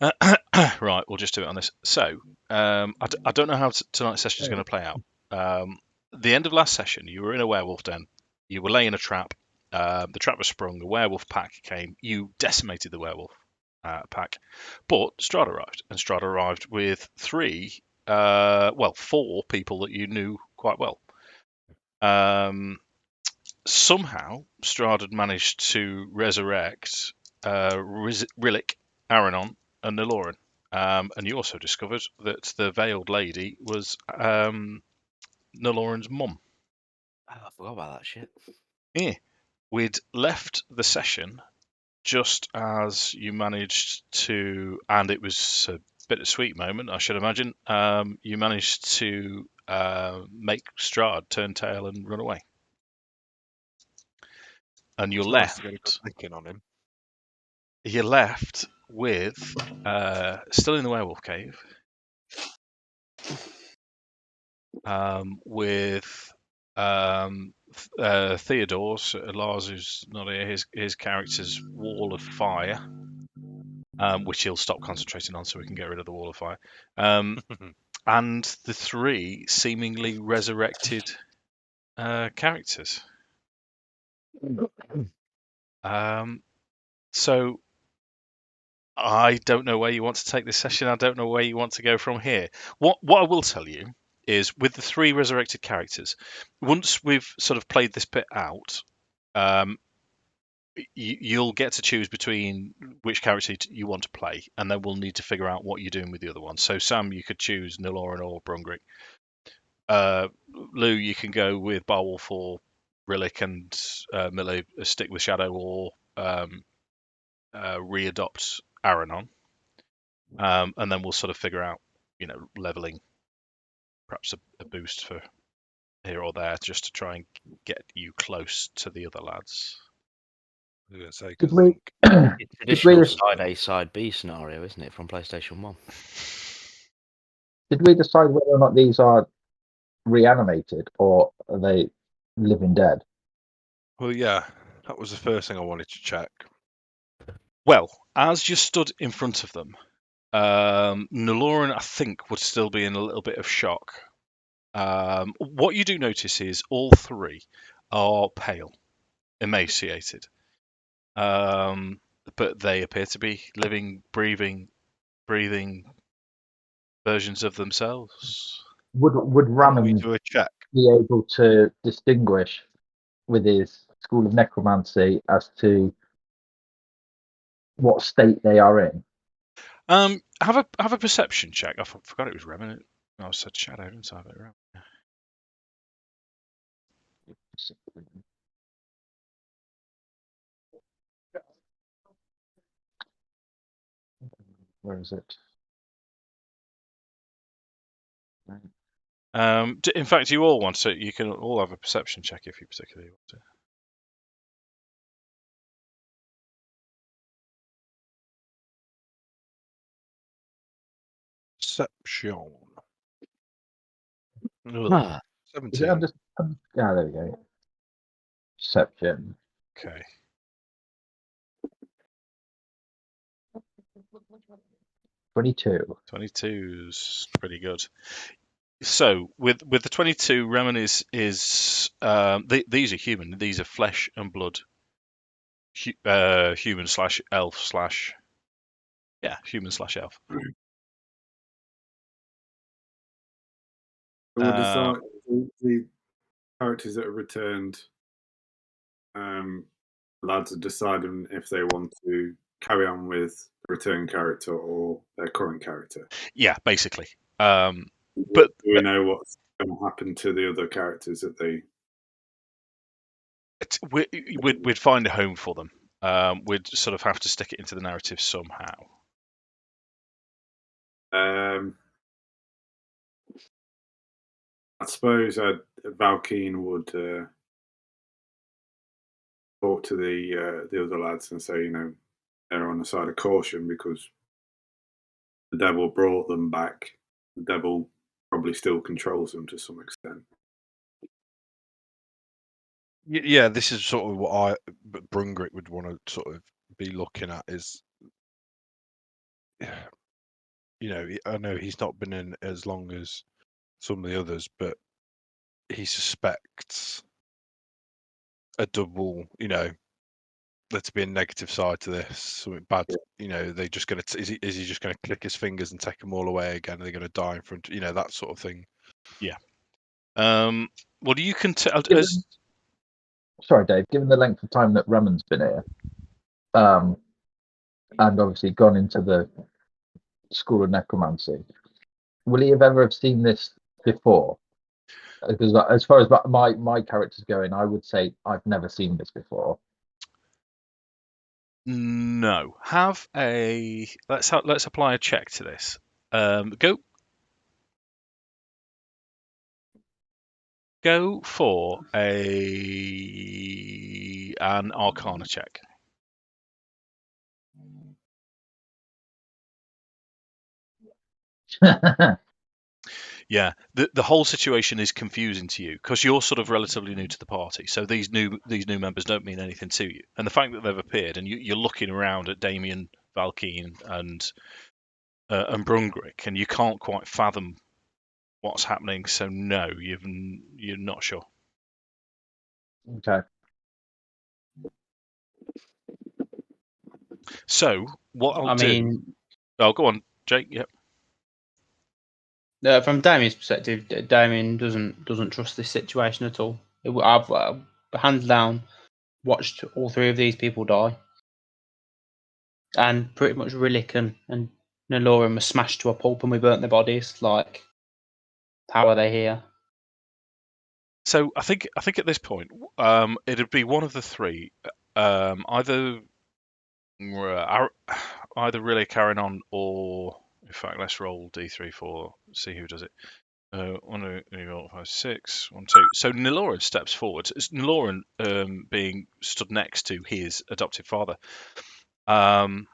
Right, we'll just do it on this. So, I don't know how tonight's session is going to play out. The end of last session, you were in a werewolf den. You were laying a trap. The trap was sprung. A werewolf pack came. You decimated the werewolf pack. But Strahd arrived, and Strahd arrived with four people that you knew quite well. Somehow, Strahd had managed to resurrect Rillik, Alanonl, and Niloren. And you also discovered that the veiled lady was Niloren's mum. Oh, I forgot about that shit. Yeah. We'd left the session just as you managed to, and it was a bittersweet moment, I should imagine. You managed to make Strahd turn tail and run away. And you're left. On him. You're left with still in the werewolf cave. With Theodor's, Lars, who's not here, his character's wall of fire, which he'll stop concentrating on so we can get rid of the wall of fire, and the three seemingly resurrected characters. So I don't know where you want to take this session. I don't know where you want to go from here. What I will tell you is, with the three resurrected characters, once we've sort of played this bit out, you'll get to choose between which character you want to play, and then we'll need to figure out what you're doing with the other one. So Sam, you could choose Niloren or Brungrik. Lou, you can go with Barwolf or Rillik, and Millie stick with Shadow or readopt Alanonl. And then we'll sort of figure out, leveling, perhaps a boost for here or there, just to try and get you close to the other lads. I was going to say, Did we? It's traditional side A, side B scenario, isn't it, from PlayStation 1? Did we decide whether or not these are reanimated or are they living dead? Well, yeah, that was the first thing I wanted to check. Well, as you stood in front of them, Niloren, I think, would still be in a little bit of shock. What you do notice is all three are pale, emaciated, but they appear to be living, breathing versions of themselves. Would Reman do a check? be able to distinguish with his school of necromancy as to what state they are in? Have a perception check. I forgot it was Reman. I said Shadow, didn't I? Where is it? In fact, you all want to. You can all have a perception check if you particularly want to. Perception. Ah. 17. There we go. Perception. Okay. $22. 22's pretty good. So with the 22, Reman is these are human. These are flesh and blood. Human / elf / human / elf. Would decide the characters that are returned. Lads are deciding if they want to carry on with the return character or their current character. Yeah, basically. But do we know what's going to happen to the other characters that they? We'd find a home for them. We'd sort of have to stick it into the narrative somehow. I suppose Valkyn would talk to the other lads and say, they're on the side of caution because the devil brought them back. The devil probably still controls them to some extent. Yeah, this is sort of what Brungrik would want to sort of be looking at, is I know he's not been in as long as some of the others, but he suspects a double, there to be a negative side to this, something bad. They just going to is he just going to click his fingers and take them all away again? Are they going to die in front? That sort of thing. Yeah. Well, you can tell. Sorry, Dave. Given the length of time that Reman's been here, and obviously gone into the School of Necromancy, will he have ever seen this before? Because as far as my character's going, I would say I've never seen this before. No. Let's apply a check to this. Go for an Arcana check. Yeah, the whole situation is confusing to you because you're sort of relatively new to the party. So these new members don't mean anything to you, and the fact that they've appeared and you're looking around at Damian, Valkyn, and Brungrik, and you can't quite fathom what's happening. So no, you're not sure. Okay. So what I'll do? mean, Oh, go on, Jake. Yep. From Damian's perspective, Damian doesn't trust this situation at all. I've hands down watched all three of these people die, and pretty much Rillik and Niloren were smashed to a pulp, and we burnt their bodies. Like, how are they here? So I think at this point, it'd be one of the three, either Rillik, Alanonl, or in fact, let's roll D3 for see who does it. 1, 2, 3, 4, 5, 6, 1, 2. So Niloren steps forward. It's Niloren being stood next to his adoptive father. The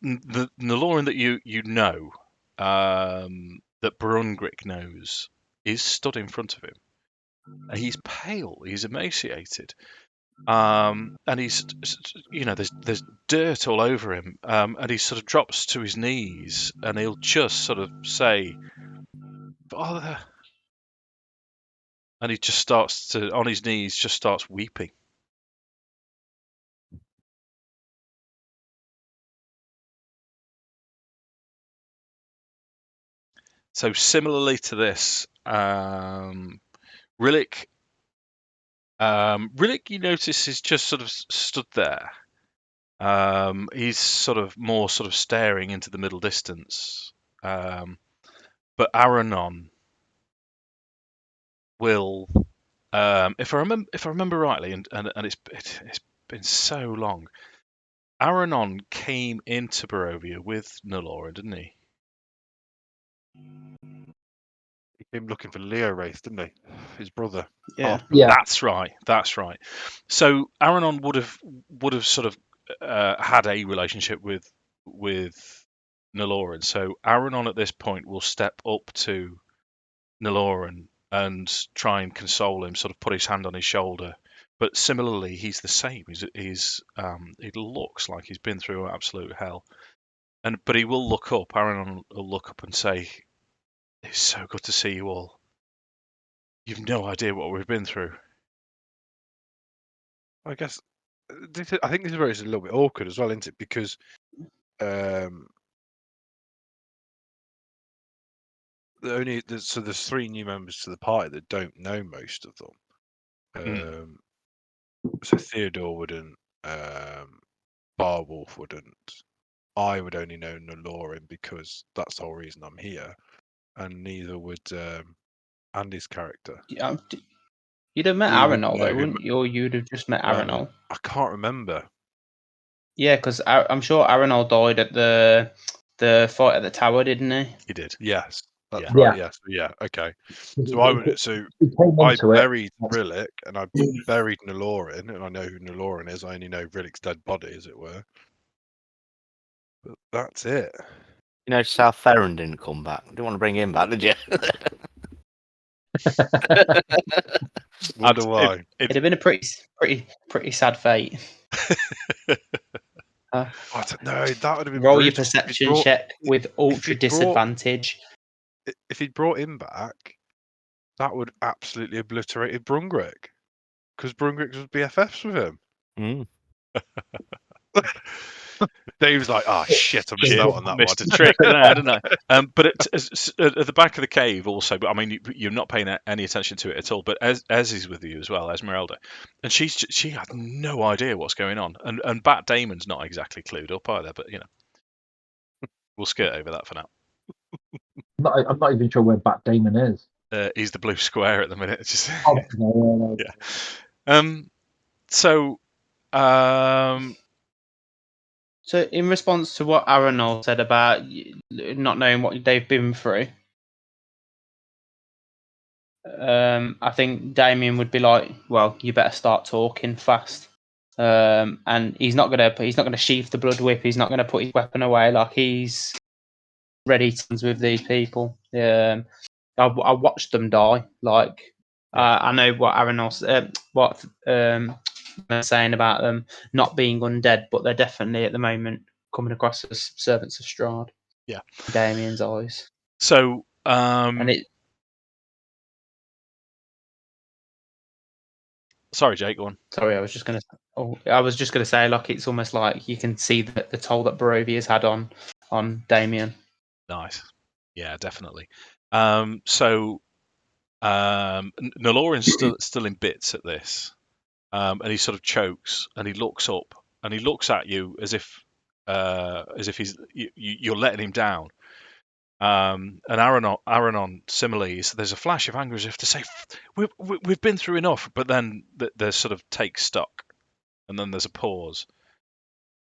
Niloren that you know, that Brungrik knows, is stood in front of him. He's pale. He's emaciated. And he's, there's dirt all over him. And he sort of drops to his knees, and he'll just sort of say, "Father," and he just starts to, on his knees, just starts weeping. So similarly to this, Rillik, you notice, is just sort of stood there. He's sort of staring into the middle distance. But Alanonl will, if I remember rightly, and it's been so long. Alanonl came into Barovia with Niloren, didn't he? He came looking for Leowraith, didn't he? His brother. Yeah. Yeah. That's right. So Alanonl would have sort of had a relationship with Niloren. So Alanonl at this point will step up to Niloren and try and console him, sort of put his hand on his shoulder. But similarly, he's the same. It looks like he's been through absolute hell. But he will look up. Alanonl will look up and say, "It's so good to see you all. You've no idea what we've been through." I guess I think this is where it's a little bit awkward as well, isn't it? Because there's 3 new members to the party that don't know most of them. So Theodor wouldn't, Barwolf wouldn't. I would only know Niloren because that's the whole reason I'm here, and neither would Andy's character. Yeah, you'd have met You would Alanonl, know though, wouldn't you? Or you'd have just met Alanonl. I can't remember. Yeah, because I'm sure Alanonl died at the fight at the tower, didn't he? He did. Yes, that's Yeah. right. Yes, yeah. Okay. So I I buried Rillik and I buried Niloren, and I know who Niloren is. I only know Rillik's dead body, as it were. But that's it. You know, South Theron didn't come back. Didn't want to bring him back, did you? Wonder why. It'd have been a pretty sad fate. I don't know. That would have been Roll your brutal. If he'd perception brought- check with ultra he'd brought- disadvantage. If he'd brought him back, that would absolutely obliterated Brungrik, because Brungrik was BFFs with him. Mm. Dave's like, "Oh shit, I missed out on that Missed one." a trick there, didn't I? But at the back of the cave also. But I mean, you're not paying any attention to it at all. But Ez is with you as well, Esmeralda, and she had no idea what's going on. And Bat Damon's not exactly clued up either. But you know, we'll skirt over that for now. I'm not even sure where Bat Damon is. He's the blue square at the minute. It's just Oh, no. yeah. So. So, in response to what Alanonl said about not knowing what they've been through, I think Damian would be like, "Well, you better start talking fast." And he's not gonna sheath the blood whip. He's not gonna put his weapon away. Like he's ready to with these people. I watched them die. Like I know what Alanonl what they're saying about them not being undead, but they're definitely at the moment coming across as servants of Strahd. Yeah. In Damian's eyes. So. And it. Sorry, Jake. Go on. Sorry, I was just gonna say, like, it's almost like you can see the toll that Barovia's had on Damian. Nice. Yeah, definitely. So Niloren's still in bits at this, and he sort of chokes and he looks up and he looks at you as if you're letting him down. And Alanonl similarly, there's a flash of anger as if to say, we've been through enough, but then there's sort of take stock, and then there's a pause,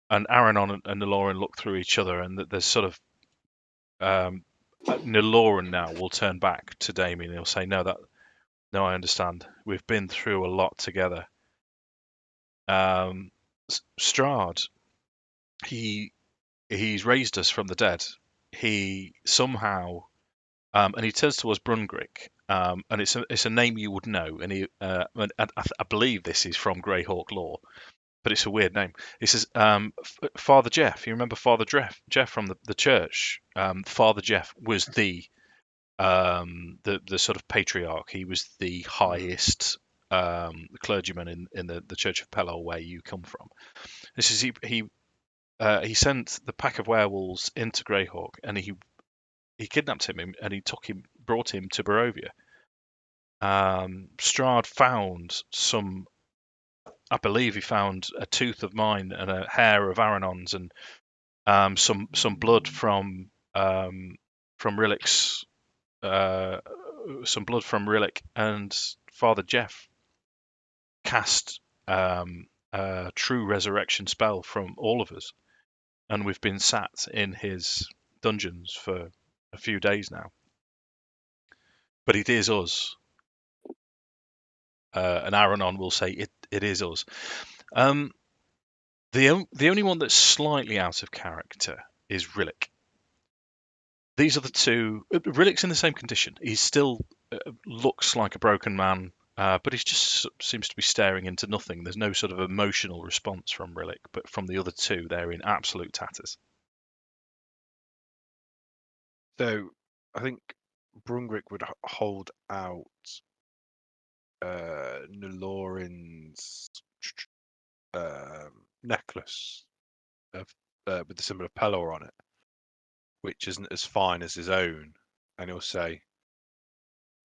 and Alanonl and Niloren look through each other, and there's sort of Niloren now will turn back to Damian. He'll say, "No, I understand. We've been through a lot together." Strahd, he's raised us from the dead. He somehow, and he turns towards Brungrik, and it's a name you would know, and I believe this is from Greyhawk lore, but it's a weird name. He says, Father Jeff. You remember Father Jeff from the church? Father Jeff was the sort of patriarch. He was the highest clergyman in the Church of Pelor, where you come from. This is he sent the pack of werewolves into Greyhawk, and he kidnapped him and he brought him to Barovia. Strahd found I believe he found a tooth of mine and a hair of Alanonl's, and some blood from Rillik's. Some blood from Rillik, and Father Jeff cast a true resurrection spell from all of us, and we've been sat in his dungeons for a few days now. But it is us, and Alanonl will say it is us. The only one that's slightly out of character is Rillik. These are the two. Rillik's in the same condition. He still looks like a broken man, but he just seems to be staring into nothing. There's no sort of emotional response from Rillik, but from the other two, they're in absolute tatters. So I think Brungrik would hold out Niloren's necklace with the symbol of Pelor on it, which isn't as fine as his own, and he'll say,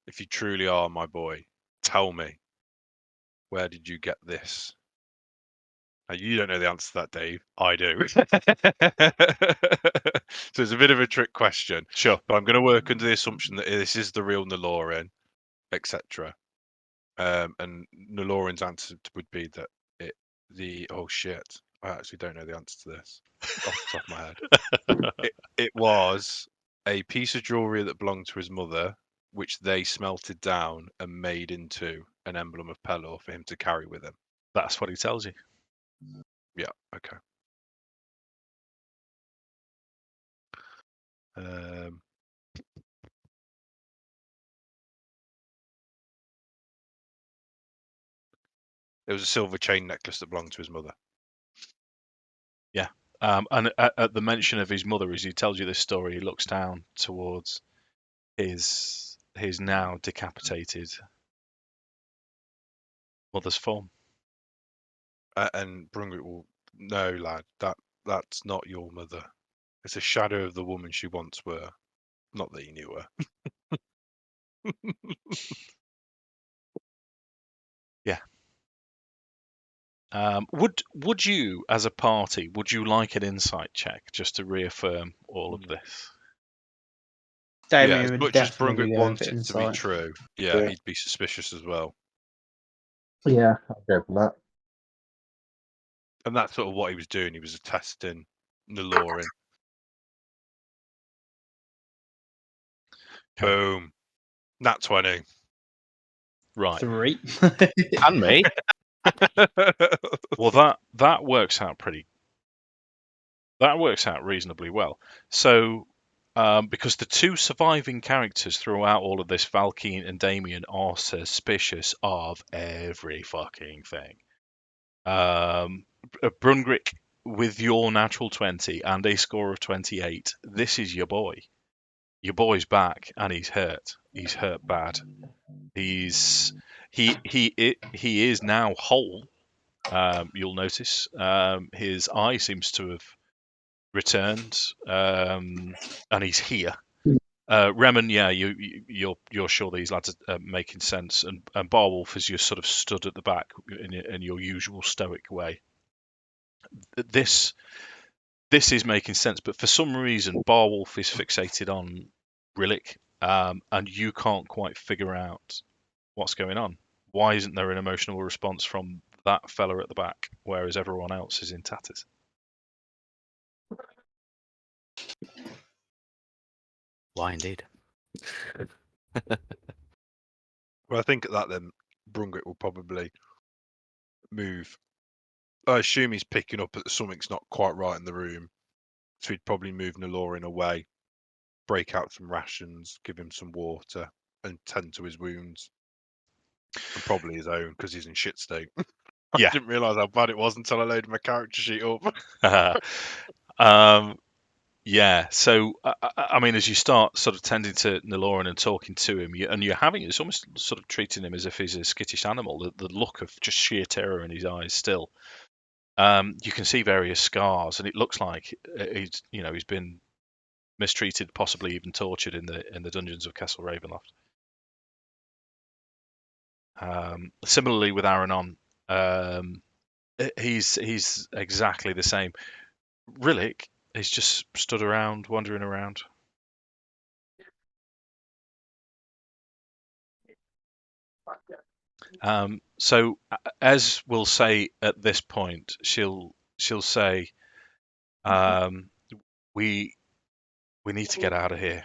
"If you truly are my boy, tell me, where did you get this?" Now, you don't know the answer to that, Dave. I do. So it's a bit of a trick question. Sure. But I'm going to work under the assumption that this is the real Niloren, etc. And Niloren's answer would be that oh shit, I actually don't know the answer to this off the top of my head. It was a piece of jewelry that belonged to his mother, which they smelted down and made into an emblem of Pelor for him to carry with him. That's what he tells you. Yeah, okay. It was a silver chain necklace that belonged to his mother. Yeah. And at the mention of his mother, as he tells you this story, he looks down towards his now decapitated mother's form. And Brungrik will, no, lad, that's not your mother. It's a shadow of the woman she once were. Not that you knew her. Yeah. Would you, as a party, would you like an insight check just to reaffirm all of this? Yeah, Damian as would much as definitely Brungrik be going wants for it to be insight. true, Yeah. he'd be suspicious as well. Yeah, I'll go for that. And that's sort of what he was doing. He was testing Niloren. Okay. Boom. Nat 20. Right. 3. And me. Well, that works out reasonably well. So, because the two surviving characters throughout all of this, Valkyn and Damian, are suspicious of every fucking thing. Brungrik, with your natural 20 and a score of 28, this is your boy. Your boy's back and he's hurt. He's hurt bad. He is now whole. You'll notice his eye seems to have returned, and he's here. Reman, yeah, you're sure these lads are making sense, and Barwolf, as you sort of stood at the back in your usual stoic way. This is making sense, but for some reason, Barwolf is fixated on Rillik, and you can't quite figure out what's going on. Why isn't there an emotional response from that fella at the back, whereas everyone else is in tatters? Why indeed? Well, I think at that then, Brungrik will probably move. I assume he's picking up that something's not quite right in the room. So he'd probably move Niloren away, break out some rations, give him some water, and tend to his wounds. And probably his own, because he's in shit state. Yeah. I didn't realise how bad it was until I loaded my character sheet up. Yeah, so I mean, as you start sort of tending to Niloren and talking to him, you're having, it's almost sort of treating him as if he's a skittish animal. The look of just sheer terror in his eyes still. You can see various scars, and it looks like he's been mistreated, possibly even tortured in the dungeons of Castle Ravenloft. Similarly with Alanonl, he's exactly the same. Rillik is just stood around, wandering around. So as we'll say at this point, she'll say, we need to get out of here.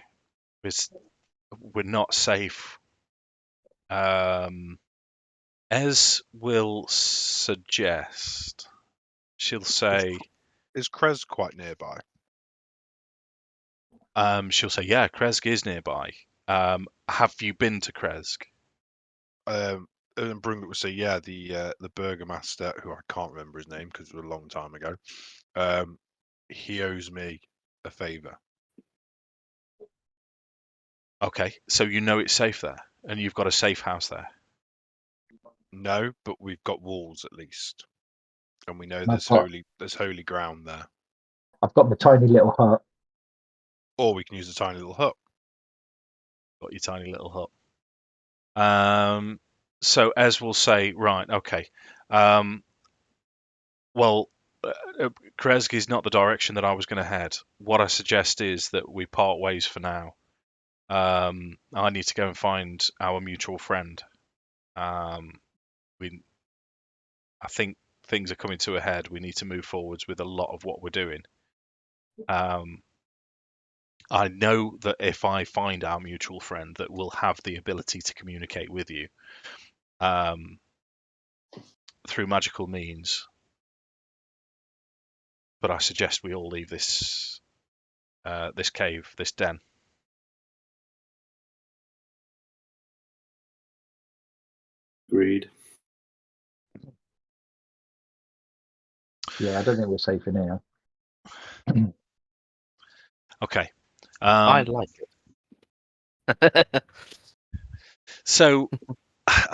We're not safe. As will suggest, she'll say, Is Krezk quite nearby? she'll say, yeah, Krezk is nearby. Have you been to Krezk? And Brungrik would say, yeah, the burgomaster, who I can't remember his name because it was a long time ago, he owes me a favour. Okay, so you know it's safe there, and you've got a safe house there. No, but we've got walls at least, and we know And there's holy ground there. I've got the tiny little hut. Or we can use a tiny little hut. Got your tiny little hut. So as we'll say, right, okay. Well, Krezk is not the direction that I was going to head. What I suggest is that we part ways for now. I need to go and find our mutual friend. I think things are coming to a head. We need to move forwards with a lot of what we're doing. I know that if I find our mutual friend, that we'll have the ability to communicate with you through magical means. But I suggest we all leave this cave, this den. Agreed. Yeah, I don't think we're safe in here. Okay. I like it. So,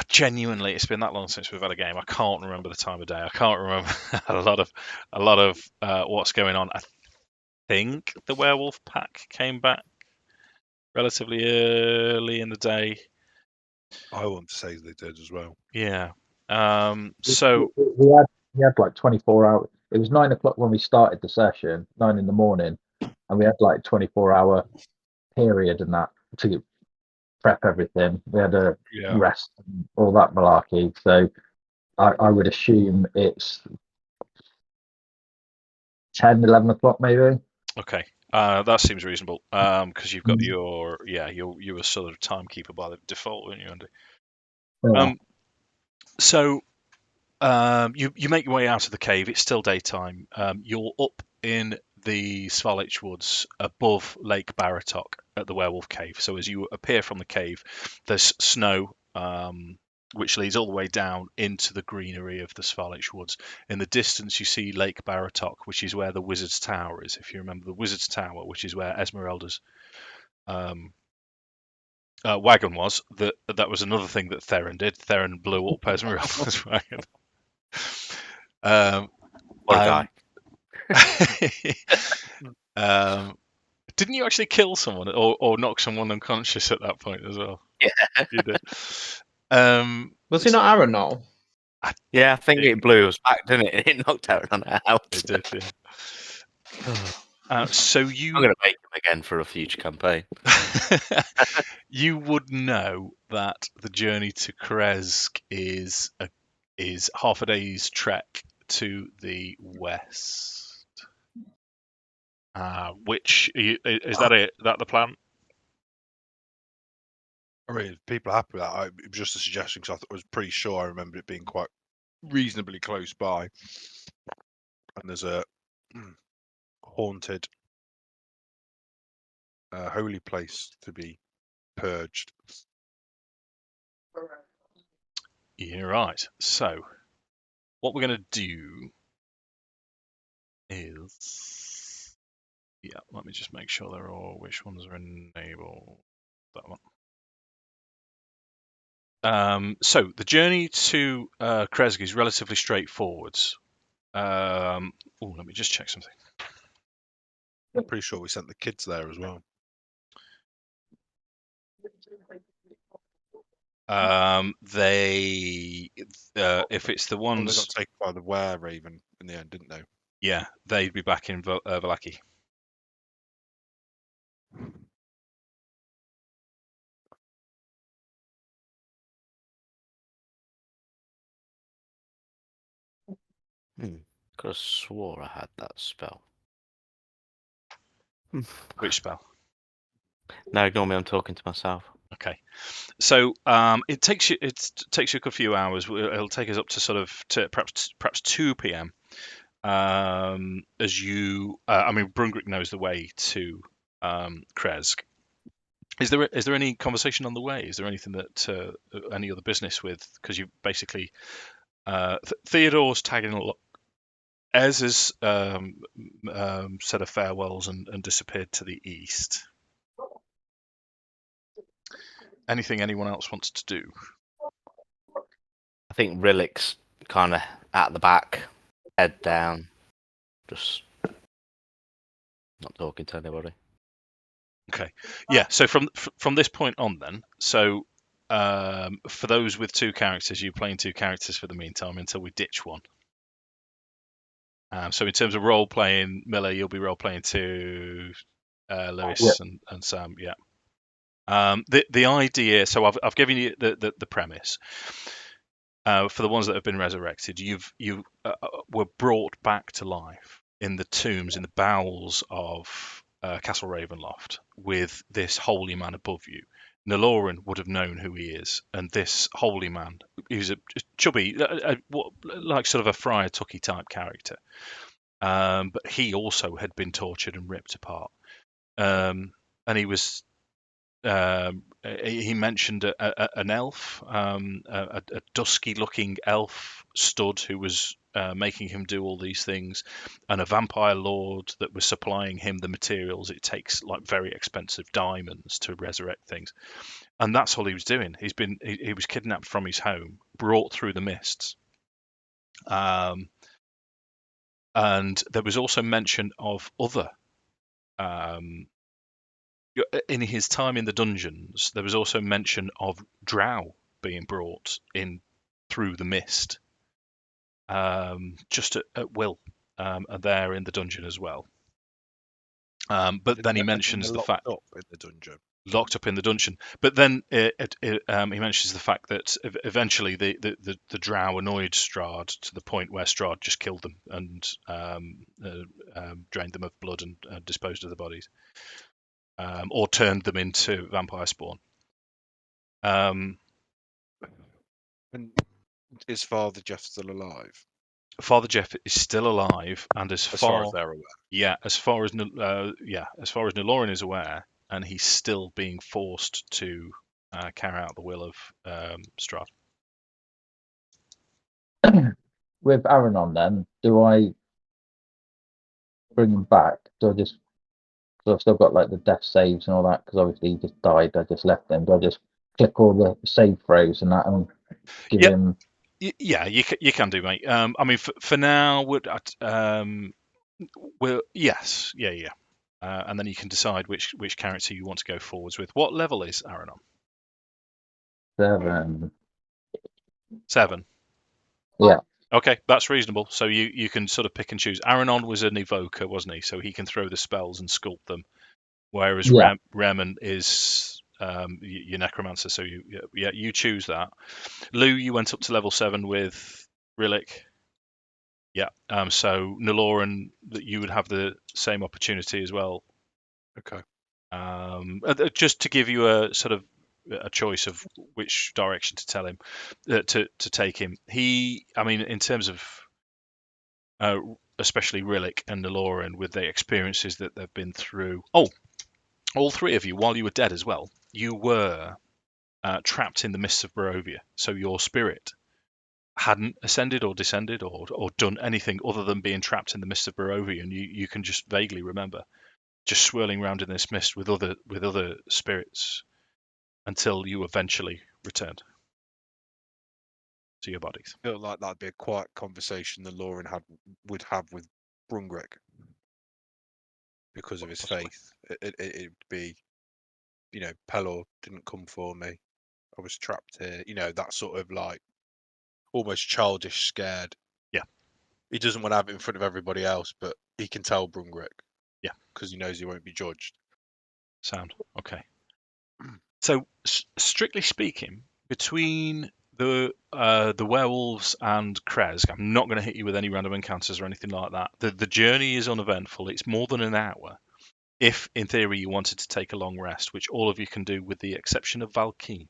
genuinely, it's been that long since we've had a game. I can't remember the time of day. I can't remember a lot of what's going on. I think the werewolf pack came back relatively early in the day. I want to say they did as well. Yeah. So we had like 24 hours. It was 9 o'clock when we started the session, 9 in the morning, and we had like 24-hour period and that to prep everything. We had a Yeah. rest and all that malarkey. So I would assume it's 10, 11 o'clock maybe. okay. That seems reasonable. Because you've got your you were sort of timekeeper by the default, weren't you, Andy? Yeah. So you make your way out of the cave. It's still daytime. You're up in the Svalich Woods above Lake Baratok at the Werewolf Cave. So as you appear from the cave, there's snow which leads all the way down into the greenery of the Svalich Woods. In the distance, you see Lake Baratok, which is where the Wizard's Tower is. If you remember the Wizard's Tower, which is where Esmeralda's wagon was. That was another thing that Theron did. Theron blew up Esmeralda's wagon. What a guy. Didn't you actually kill someone or knock someone unconscious at that point as well? Yeah. You did. Was it not Alanonl? Yeah, I think it blew us back, didn't it? It knocked Alanonl out. It did, yeah. So I'm going to make him again for a future campaign. you would know that the journey to Krezk is half a day's trek to the west. Which is that it? That the plan? I mean, if people are happy with that, it was just a suggestion because I was pretty sure I remember it being quite reasonably close by. And there's a haunted holy place to be purged. You're right. So, what we're going to do is, yeah, let me just make sure they're all, which ones are enabled. That one. So the journey to Krezk is relatively straightforward. Let me just check something. I'm pretty sure we sent the kids there as well. If it's the ones, they got taken by the Wereraven in the end, didn't they? Yeah, they'd be back in Vallaki. Could have swore I had that spell. Which spell? No, ignore me. I'm talking to myself. Okay, so it takes you a good few hours. It'll take us up to sort of perhaps 2 p.m. As you, Brungrik knows the way to Krezk. Is there any conversation on the way? Is there anything that any other business with? Because you basically Theodor's tagging along. Ez has said a farewells and disappeared to the east. Anything anyone else wants to do? I think Rillik's kind of at the back, head down, just not talking to anybody. Okay, yeah. So from this point on, then, so for those with 2 characters, you're playing 2 characters for the meantime until we ditch one. So in terms of role playing, Miller, you'll be role playing to Lewis and Sam. Yeah. The idea. So I've given you the premise. For the ones that have been resurrected, you were brought back to life in the tombs, in the bowels of Castle Ravenloft, with this holy man above you. Niloren would have known who he is, and this holy man, he's a chubby, like sort of a Friar Tucky type character, but he also had been tortured and ripped apart, and he was. He mentioned an elf, a dusky-looking elf stud who was making him do all these things, and a vampire lord that was supplying him the materials. It takes like very expensive diamonds to resurrect things, and that's all he was doing. He was kidnapped from his home, brought through the mists. And there was also mention of other, in his time in the dungeons, there was also mention of drow being brought in through the mist, just at will, there in the dungeon as well. But then he mentions the fact up in the dungeon. Locked up in the dungeon. But then he mentions the fact that eventually the drow annoyed Strahd to the point where Strahd just killed them and drained them of blood and disposed of the bodies, or turned them into vampire spawn. And is Father Jeff still alive? Father Jeff is still alive, and as far as they're aware. Yeah, as far as Niloren is aware, and he's still being forced to carry out the will of Strahd. With Alanonl, then, do I bring him back? Do I just, because I've still got like the death saves and all that, because obviously he just died, I just left him. Do I just click all the save throws and that and give him? Yeah, you can do, mate. I mean, for now, yes, yeah. And then you can decide which character you want to go forwards with. What level is Alanonl? 7. Yeah. Okay, that's reasonable. So you can sort of pick and choose. Alanonl was an evoker, wasn't he? So he can throw the spells and sculpt them. Whereas Reman is your necromancer. So you choose that. Lou, you went up to level 7 with Rillik. Yeah. So Niloren, that you would have the same opportunity as well. Okay. Just to give you a sort of a choice of which direction to tell him to take him. I mean, in terms of especially Rillik and Niloren with the experiences that they've been through. Oh, all three of you, while you were dead as well, you were trapped in the mists of Barovia. So your spirit hadn't ascended or descended or done anything other than being trapped in the mists of Barovia, and you can just vaguely remember just swirling around in this mist with other spirits until you eventually returned to your bodies. I feel like that'd be a quiet conversation that Lauren would have with Brungrik because of his faith. It'd be, Pelor didn't come for me. I was trapped here. That sort of like almost childish, scared. Yeah. He doesn't want to have it in front of everybody else, but he can tell Brungrik. Yeah. Because he knows he won't be judged. Sound. Okay. So, strictly speaking, between the werewolves and Krezk, I'm not going to hit you with any random encounters or anything like that. The journey is uneventful. It's more than an hour. If, in theory, you wanted to take a long rest, which all of you can do with the exception of Valkyn.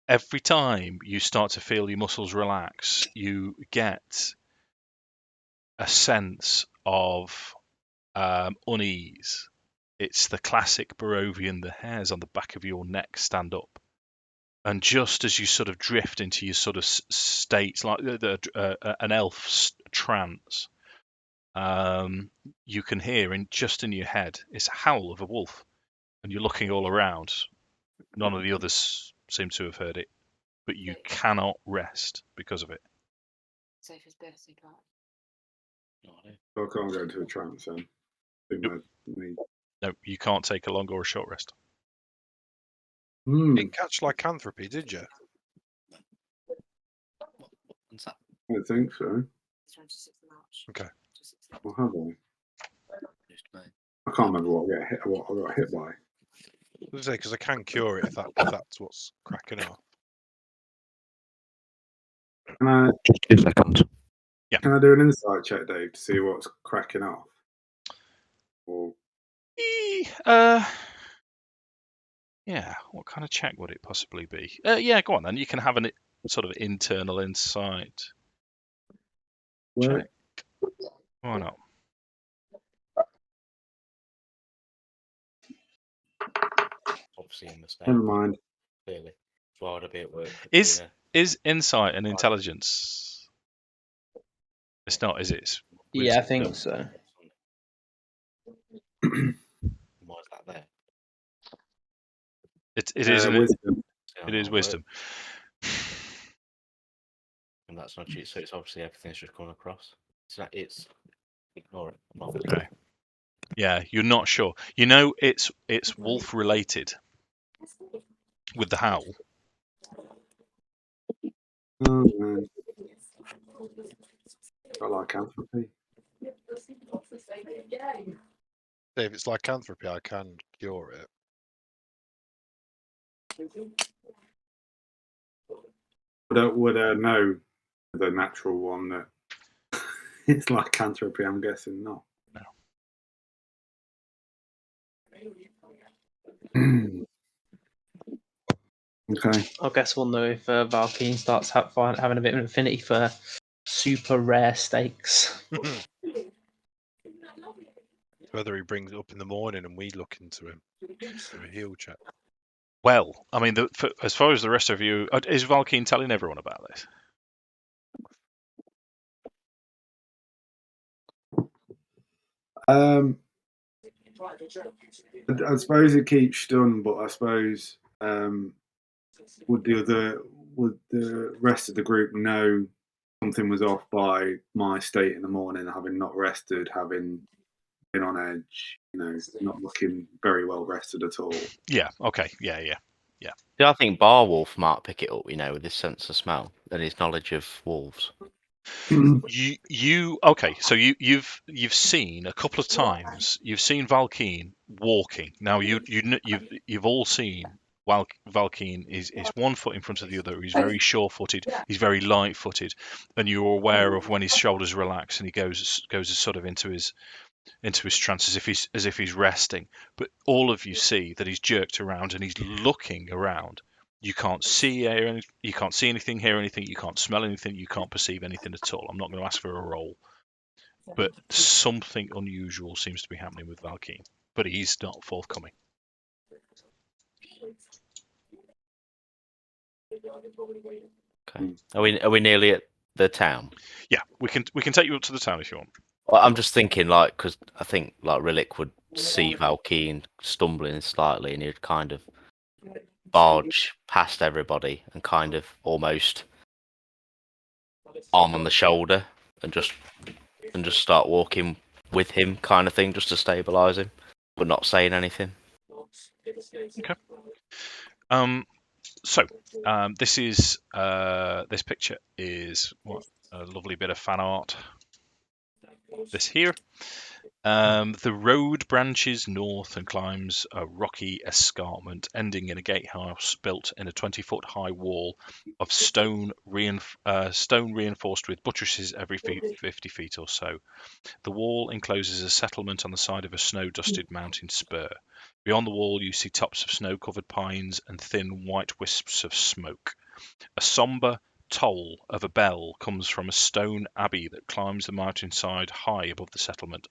Every time you start to feel your muscles relax, you get a sense of unease. It's the classic Barovian, the hairs on the back of your neck stand up. And just as you sort of drift into your sort of state, like an elf's trance, you can hear just in your head, it's a howl of a wolf. And you're looking all around. None of the others seem to have heard it. But you cannot rest because of it. Sophie's birthday party. So I can't go into a trance then. No, you can't take a long or a short rest. You didn't catch lycanthropy, did you? What's that? I don't think so. 26th of March. Okay. Or have I? I can't remember what I got hit by. I was say because I can cure it if that's what's cracking off. Can I? Just 2 seconds. Yeah. Can I do an insight check, Dave, to see what's cracking off? Or Yeah. What kind of check would it possibly be? Yeah, go on then. You can have an sort of internal insight check. Why not? Obviously in mistake. never mind. Clearly. Rather be at work. Is insight and intelligence It's not, is it? It's Yeah, I wisdom. think so. Why is that there? It is wisdom. it is wisdom. And that's not cheat, so it's obviously everything's just coming across. It's ignore it. I'm not Okay. Yeah, you're not sure. You know, it's wolf related with the howl. Oh, man. I like lycanthropy. If it's lycanthropy, I can cure it. Would I know the natural one that it's lycanthropy? I'm guessing not. No. Okay. I guess we'll know if Valkyn starts having a bit of an affinity for super rare steaks. Whether he brings it up in the morning and we look into him. Do a heal check. Well, I mean, as far as the rest of you, is Valkyn telling everyone about this? I suppose it keeps stunned, but I suppose would the rest of the group know something was off by my state in the morning, having not rested, having been on edge, not looking very well rested at all. Yeah. Okay. Yeah. I think Barwolf might pick it up, with his sense of smell and his knowledge of wolves. Okay, so you've seen a couple of times. You've seen Valkyn walking. Now you've all seen Valkyn is 1 foot in front of the other. He's very sure-footed. He's very light-footed, and you're aware of when his shoulders relax and he goes sort of into his trance as if he's resting. But all of you see that he's jerked around and he's looking around. You can't see anything, hear anything, you can't smell anything, you can't perceive anything at all. I'm not going to ask for a roll, but something unusual seems to be happening with Valkyn, but he's not forthcoming. Okay. Are we nearly at the town? Yeah, we can take you up to the town if you want. Well, I'm just thinking, because I think Rillik would see Valkyn stumbling slightly, and he'd kind of barge past everybody and kind of almost arm on the shoulder and just start walking with him, kind of thing, just to stabilize him, but not saying anything. Okay. So this picture is what a lovely bit of fan art. This here. The road branches north and climbs a rocky escarpment, ending in a gatehouse built in a 20-foot high wall of stone reinforced with buttresses every 50 feet or so. The wall encloses a settlement on the side of a snow-dusted mountain spur. Beyond the wall, you see tops of snow-covered pines and thin white wisps of smoke. A somber toll of a bell comes from a stone abbey that climbs the mountainside high above the settlement.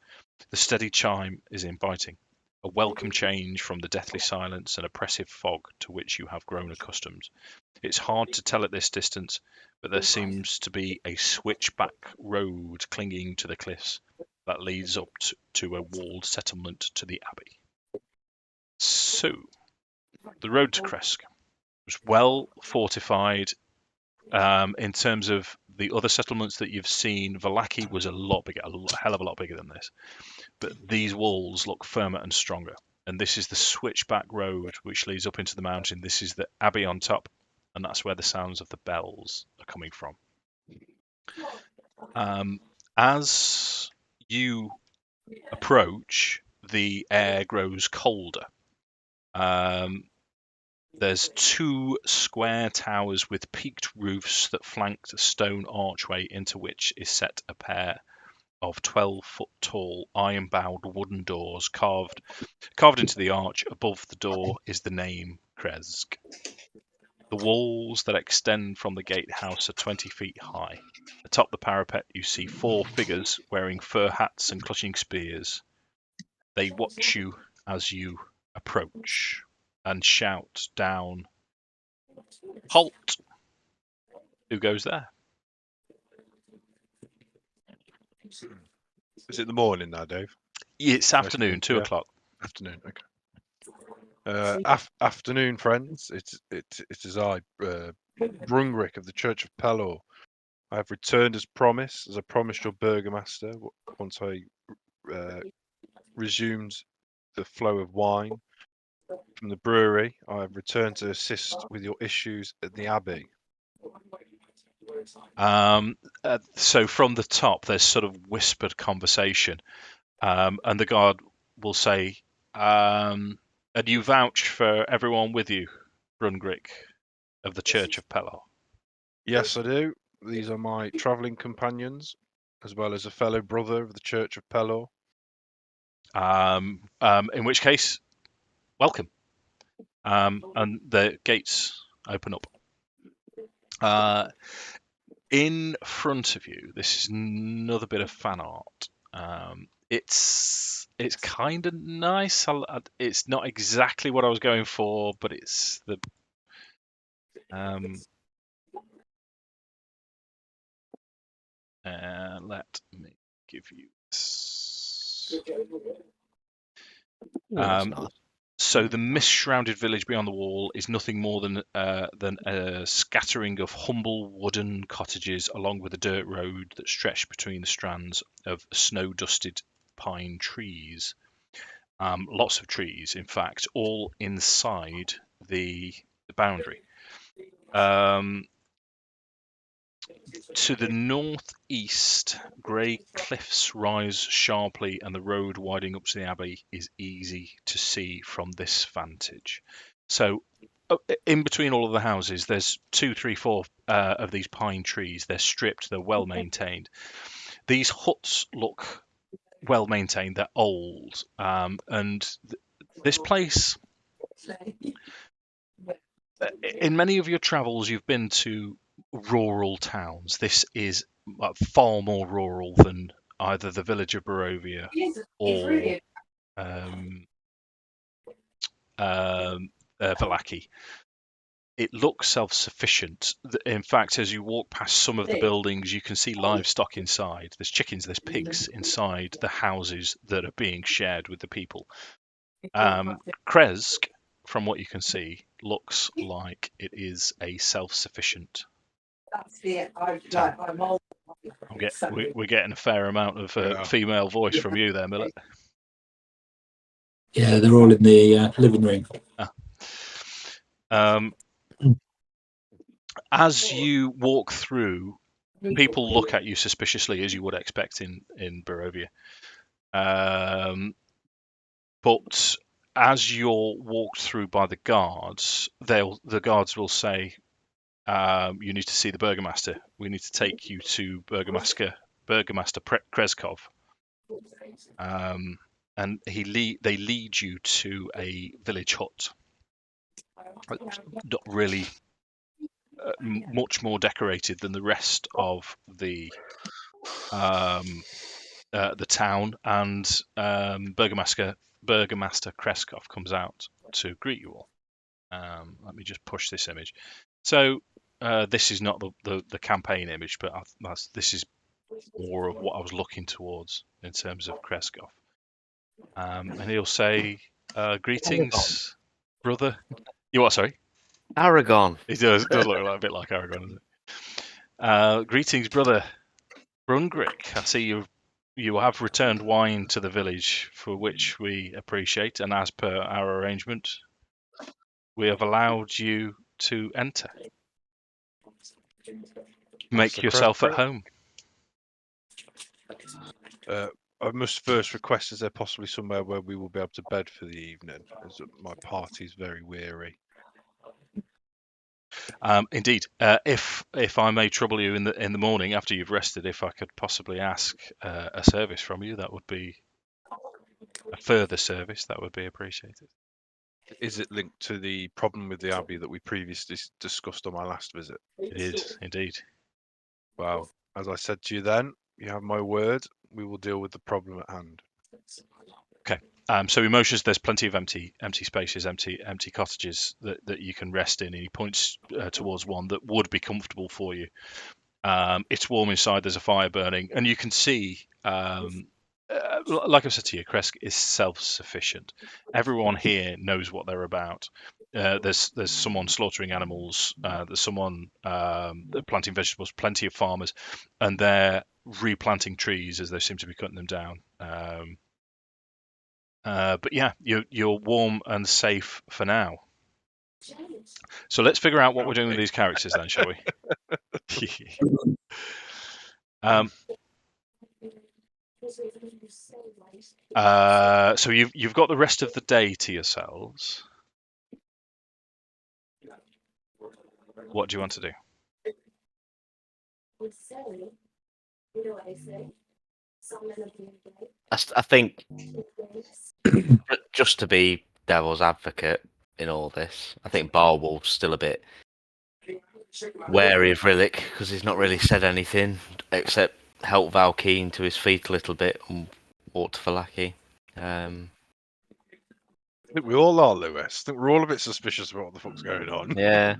The steady chime is inviting, a welcome change from the deathly silence and oppressive fog to which you have grown accustomed. It's hard to tell at this distance, but there seems to be a switchback road clinging to the cliffs that leads up to a walled settlement to the abbey. So, the road to Krezk was well fortified. In terms of the other settlements that you've seen, Vallaki was a hell of a lot bigger than this. But these walls look firmer and stronger. And this is the switchback road which leads up into the mountain. This is the abbey on top, and that's where the sounds of the bells are coming from. As you approach, the air grows colder. There's 2 square towers with peaked roofs that flank the stone archway into which is set a pair of 12-foot tall iron-bowed wooden doors carved into the arch. Above the door is the name Krezk. The walls that extend from the gatehouse are 20 feet high. Atop the parapet you see 4 figures wearing fur hats and clutching spears. They watch you as you approach and shout down, "Halt!" Who goes there? Is it the morning now, Dave? It's afternoon, Mostly, 2 yeah. o'clock. Afternoon. Okay. Afternoon, friends. It is I, Brungrik of the Church of Pelor. I have returned as promised, as I promised your burgomaster. Once I resumed the flow of wine from the brewery, I have returned to assist with your issues at the abbey. So from the top, there's sort of whispered conversation, and the guard will say, "And you vouch for everyone with you, Brungrik of the Church of Pelor?" Yes, I do. These are my travelling companions, as well as a fellow brother of the Church of Pelor. In which case, welcome. And the gates open up. In front of you, this is another bit of fan art. It's kind of nice. It's not exactly what I was going for, but it's the let me give you this. That's nice. So the mist-shrouded village beyond the wall is nothing more than a scattering of humble wooden cottages along with a dirt road that stretched between the strands of snow-dusted pine trees. Lots of trees, in fact, all inside the boundary. To the northeast, grey cliffs rise sharply, and the road winding up to the abbey is easy to see from this vantage. So, in between all of the houses, there's 2, 3, 4 of these pine trees. They're stripped, they're well maintained. These huts look well maintained, they're old, and this place. In many of your travels, you've been to rural towns. This is far more rural than either the village of Barovia or Vallaki. It looks self-sufficient. In fact, as you walk past some of the buildings, you can see livestock inside. There's chickens, there's pigs inside the houses that are being shared with the people. Krezk, from what you can see, looks like it is a self-sufficient town. We're getting a fair amount of female voice from you there, Millet. Yeah, they're all in the living room. As you walk through, people look at you suspiciously, as you would expect in Barovia. But as you're walked through by the guards, the guards will say, "You need to see the burgomaster. We need to take you to Burgomaster Krezkov." And they lead you to a village hut. Not really much more decorated than the rest of the town, and Burgomaster Krezkov comes out to greet you all. Let me just push this image. So this is not the campaign image, but this is more of what I was looking towards in terms of Krezkov. And he'll say, "Greetings, brother." You what? Sorry. Aragon. He does look a bit like Aragon, doesn't it? Greetings, brother Brungrik. I see you have returned wine to the village, for which we appreciate, and as per our arrangement, we have allowed you to enter. Make yourself at home. I must first request, is there possibly somewhere where we will be able to bed for the evening, as my party's very weary? Indeed. If I may trouble you in the morning after you've rested, if I could possibly ask a service from you, that would be a further service. That would be appreciated. Is it linked to the problem with the abbey that we previously discussed on my last visit? It is indeed. Well, as I said to you then, you have my word. We will deal with the problem at hand. Okay. So he motions. There's plenty of empty spaces, empty cottages that you can rest in. And he points towards one that would be comfortable for you. It's warm inside. There's a fire burning, and you can see. Like I said to you, Krezk is self-sufficient. Everyone here knows what they're about. There's someone slaughtering animals. There's someone planting vegetables. Plenty of farmers, and they're replanting trees as they seem to be cutting them down. But yeah, you're warm and safe for now. So let's figure out what we're doing with these characters then, shall we? So you've got the rest of the day to yourselves. What do you want to do? I think just to be devil's advocate in all this, I think Barwolf's still a bit wary of Rillik because he's not really said anything except help Valkyn to his feet a little bit and walk to Valaki. I think we all are, Lewis. I think we're all a bit suspicious about what the fuck's going on. Yeah.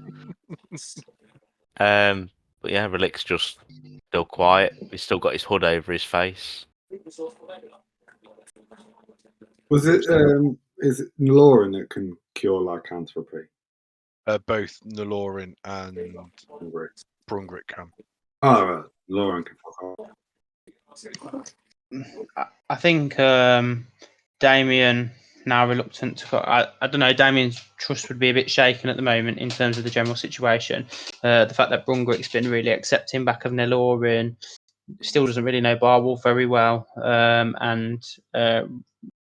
But yeah, Rillik's just still quiet. He's still got his hood over his face. Was it? Is it Niloren that can cure lycanthropy? Both Niloren and Brungrik can. Oh, right. Niloren can fuck off. I think Damian now reluctant to. I don't know. Damian's trust would be a bit shaken at the moment in terms of the general situation. The fact that Brungrik's been really accepting back of Niloren, still doesn't really know Barwolf very well, and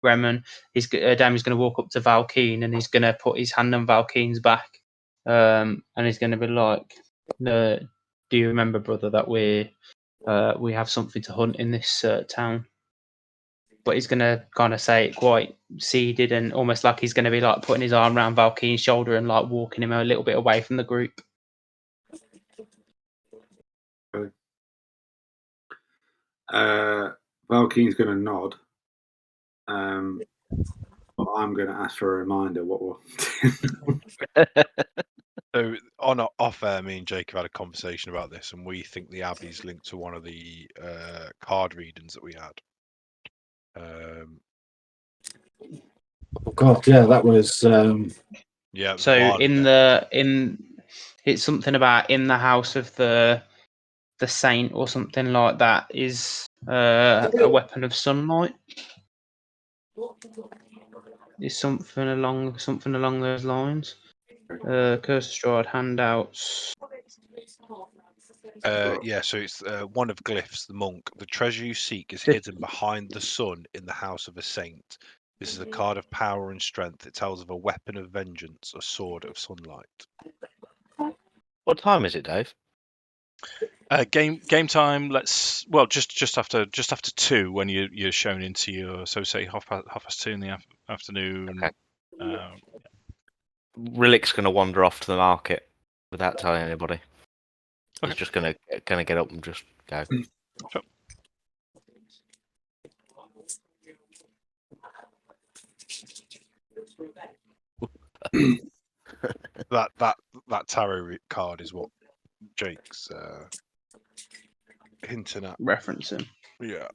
Reman. Damian's going to walk up to Valkyn and he's going to put his hand on Valkyn's back, and he's going to be like, "Do you remember, brother, that we have something to hunt in this town?" But he's going to kind of say it quite seeded and almost like he's going to be like putting his arm around Valkyn's shoulder and like walking him a little bit away from the group. Valkyn's going to nod. But I'm going to ask for a reminder what we're. So off air, me and Jacob had a conversation about this, and we think the Abbey's linked to one of the card readings that we had. Oh God, yeah, that was. Yeah. So it's something about in the house of the saint or something like that is a weapon of sunlight. Is something along those lines. Curse of Strahd handouts. Yeah, so it's one of Glyph's, the monk. The treasure you seek is hidden behind the sun in the house of a saint. This is a card of power and strength. It tells of a weapon of vengeance, a sword of sunlight. What time is it, Dave? Game time. Just after 2 when you're shown into your, so say half past 2 in the afternoon. Okay. Rillik's going to wander off to the market without telling anybody. Okay. He's just going to get up and just go. Sure. that tarot card is what Jake's hinting at. Referencing. Yeah.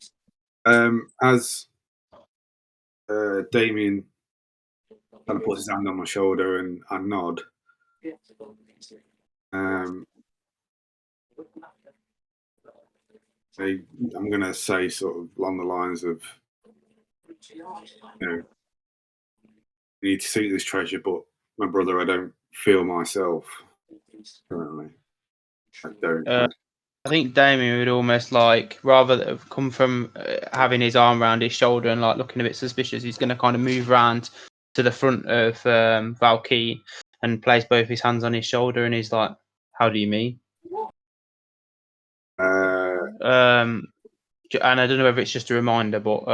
As Damian kind of puts his hand on my shoulder and I nod. I'm going to say sort of along the lines of, you need to seek this treasure, but my brother, I don't feel myself currently. I don't. I think Damian would almost like, rather than have come from having his arm around his shoulder and like looking a bit suspicious, he's going to kind of move around to the front of Valkyn and place both his hands on his shoulder, and he's like, "How do you mean?" And I don't know whether it's just a reminder, but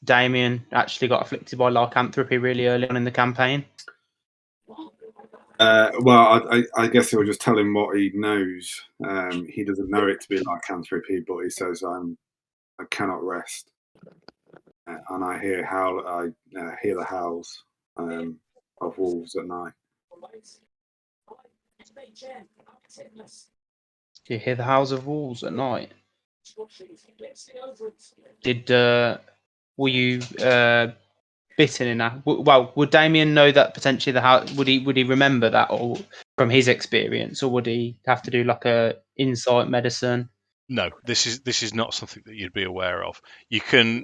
Damian actually got afflicted by lycanthropy really early on in the campaign. Well, I guess he will just tell him what he knows. He doesn't know it to be lycanthropy, but he says, I cannot rest. And I hear the howls of wolves at night. Do you hear the howls of wolves at night? Did were you bitten in that? Well, would Damian know that potentially would he remember that, or from his experience, or would he have to do like a insight medicine? No, this is not something that you'd be aware of. You can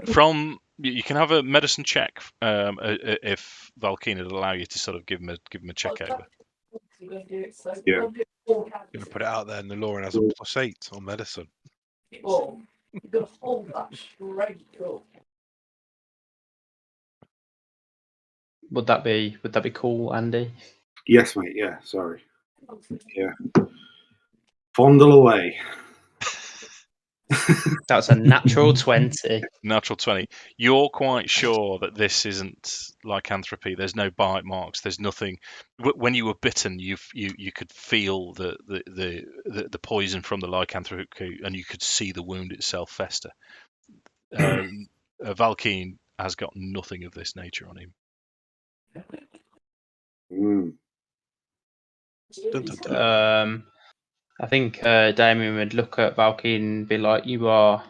have a medicine check if Valkyn would allow you to sort of give him a check over. Yeah. Gonna put it out there, Niloren has a +8 on medicine. Would that be cool, Andy? Yes, mate. Yeah. Sorry. Yeah. Fondle away. That's a natural 20. Natural 20. You're quite sure that this isn't lycanthropy. There's no bite marks. There's nothing. When you were bitten, you could feel the poison from the lycanthropy, and you could see the wound itself fester. Valkyn has got nothing of this nature on him. Dun, dun, dun. I think Damian would look at Valkyn and be like, you are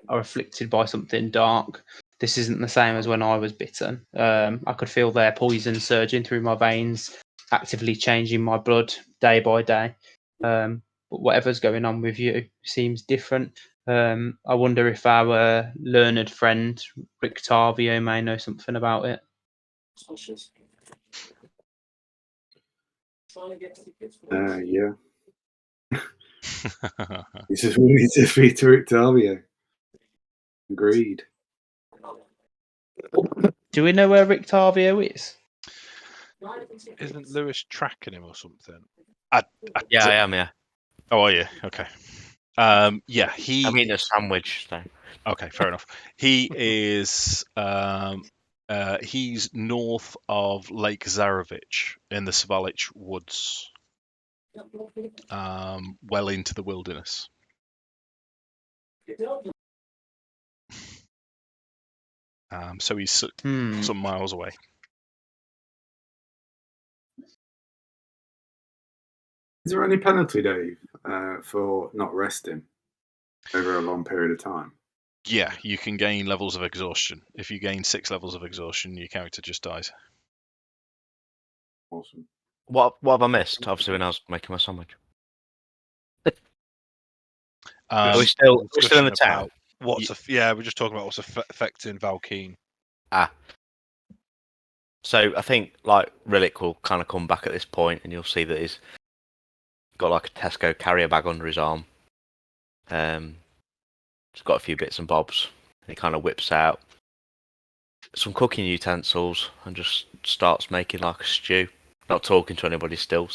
afflicted by something dark. This isn't the same as when I was bitten. I could feel their poison surging through my veins, actively changing my blood day by day. But whatever's going on with you seems different. I wonder if our learned friend Rictavio may know something about it. Yeah. It's just we need to speak to Rictavio. Agreed. Do we know where Rictavio is? Isn't Lewis tracking him or something? Yeah, I am. Yeah. Oh, are you? Okay. Yeah, he. I'm eating a sandwich. So. Okay, fair enough. He is. He's north of Lake Zarovich in the Svalich woods, well into the wilderness. So he's some miles away. Is there any penalty, Dave, for not resting over a long period of time? Yeah, you can gain levels of exhaustion. If you gain 6 levels of exhaustion, your character just dies. Awesome. What have I missed? Obviously, when I was making my sandwich. Are we still in the town? We're just talking about what's affecting Valkyn. So I think like Rillik will kind of come back at this point, and you'll see that he's got like a Tesco carrier bag under his arm. He's got a few bits and bobs. He kind of whips out some cooking utensils and just starts making like a stew. Not talking to anybody still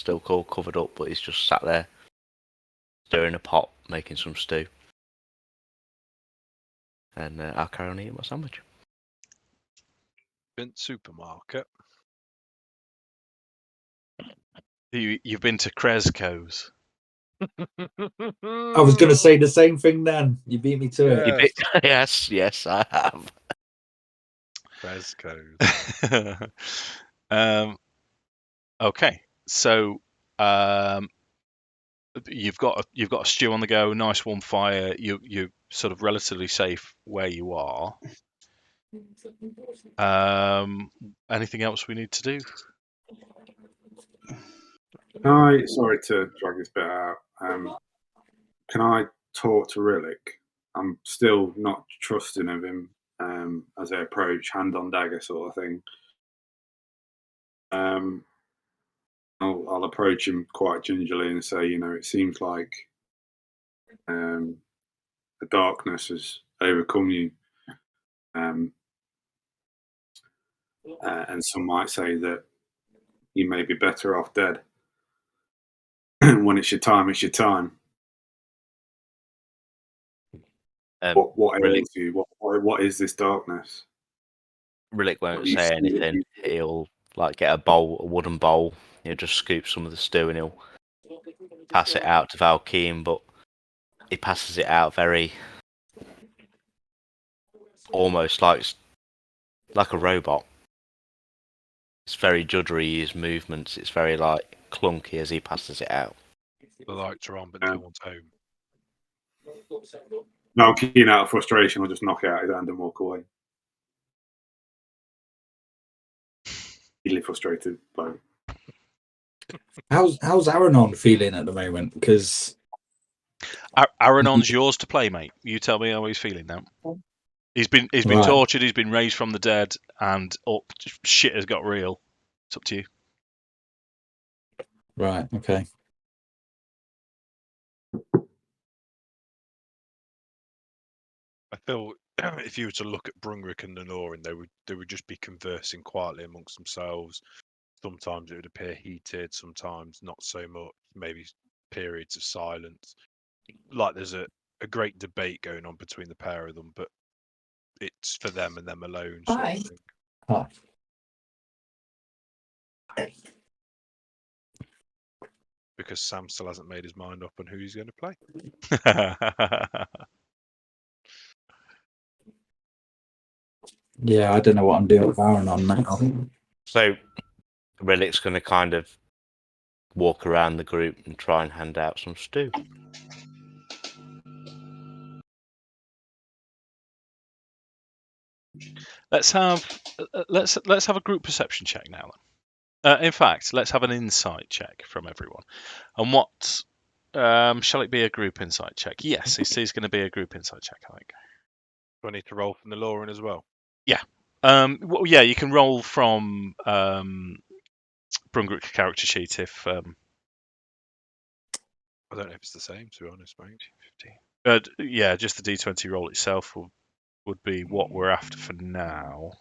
covered up, but he's just sat there stirring a pot, making some stew. And I'll carry on eating my sandwich. In supermarket. You've been to Krezk's. I was going to say the same thing then. You beat me to it. Yes, I have. Krezk's. Okay, so you've got a stew on the go, nice warm fire. You're sort of relatively safe where you are. Anything else we need to do? Sorry to drag this bit out. Can I talk to Rillik? I'm still not trusting of him as I approach, hand on dagger sort of thing. I'll approach him quite gingerly and say, it seems like the darkness has overcome you. And some might say that you may be better off dead. When it's your time, it's your time. What ails you? What is this darkness? Rillik won't say anything. He'll like get a wooden bowl. He'll just scoop some of the stew and he'll pass it out to Valkyn, but he passes it out very almost like a robot. It's very juddery, his movements. It's very like clunky as he passes it out. The lights are on, but Yeah. no one's home. No, I'm keen out of frustration. I'll just knock it out of his hand and walk away. Easily frustrated by it. How's Alanonl feeling at the moment? Because Alanonl's yours to play, mate. You tell me how he's feeling now. He's been Right. tortured. He's been raised from the dead, and shit has got real. It's up to you. right, okay. I feel if you were to look at Brungrik and Niloren, they would just be conversing quietly amongst themselves. Sometimes it would appear heated, sometimes not so much. Maybe periods of silence. Like there's a great debate going on between the pair of them, but it's for them and them alone. Sort of thing. Hi. Because Sam still hasn't made his mind up on who he's going to play. Yeah, I don't know what I'm doing with Alanonl now. So, Rillik's going to kind of walk around the group and try and hand out some stew. Let's have a group perception check now. In fact, let's have an insight check from everyone. And what shall it be? A group insight check? Yes, it is going to be a group insight check. I think. Do I need to roll from the Niloren as well? Well, yeah, you can roll from Brungrik character sheet if. I don't know if it's the same, to be honest, mate. Yeah, just the D20 roll itself would be what we're after for now.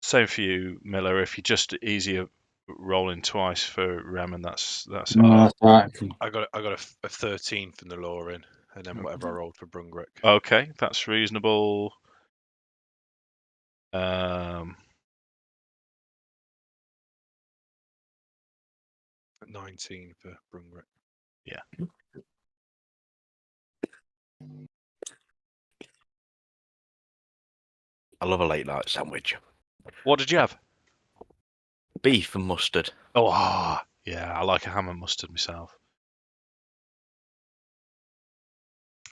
Same for you, Miller. If you're just easier rolling twice for Reman, that's it. No, that's all right. I got a 13 for the Niloren, and then whatever I rolled for Brungrik. Okay, that's reasonable. 19 for Brungrik. Yeah. I love a late night sandwich. What did you have? Beef and mustard. Oh, yeah, I like a ham and mustard myself.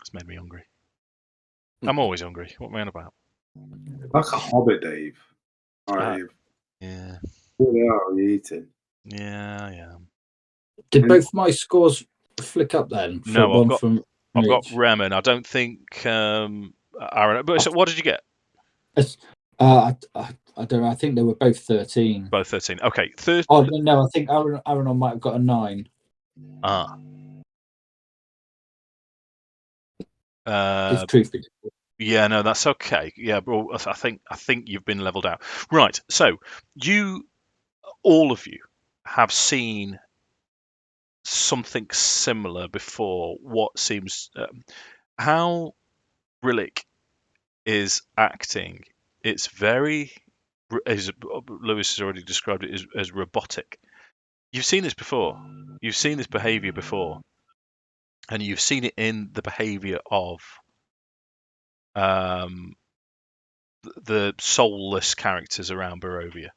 It's made me hungry. I'm always hungry. What am I on about? Like a hobbit, Dave. All right. Yeah, What are you eating? yeah. Did both my scores flick up then? No, one from I've got each? Reman. I don't think Aaron. But so what did you get? I don't know. I think they were both 13. Both 13. Okay, 13. Oh no, I think Alanonl might have got a 9. It's truth be told. Yeah, no, that's okay. Yeah, well, I think you've been leveled out. Right. So all of you, have seen something similar before. What seems how Rillik is acting. It's very, as Lewis has already described it, as robotic. You've seen this before. You've seen this behaviour before, and you've seen it in the behaviour of the soulless characters around Barovia.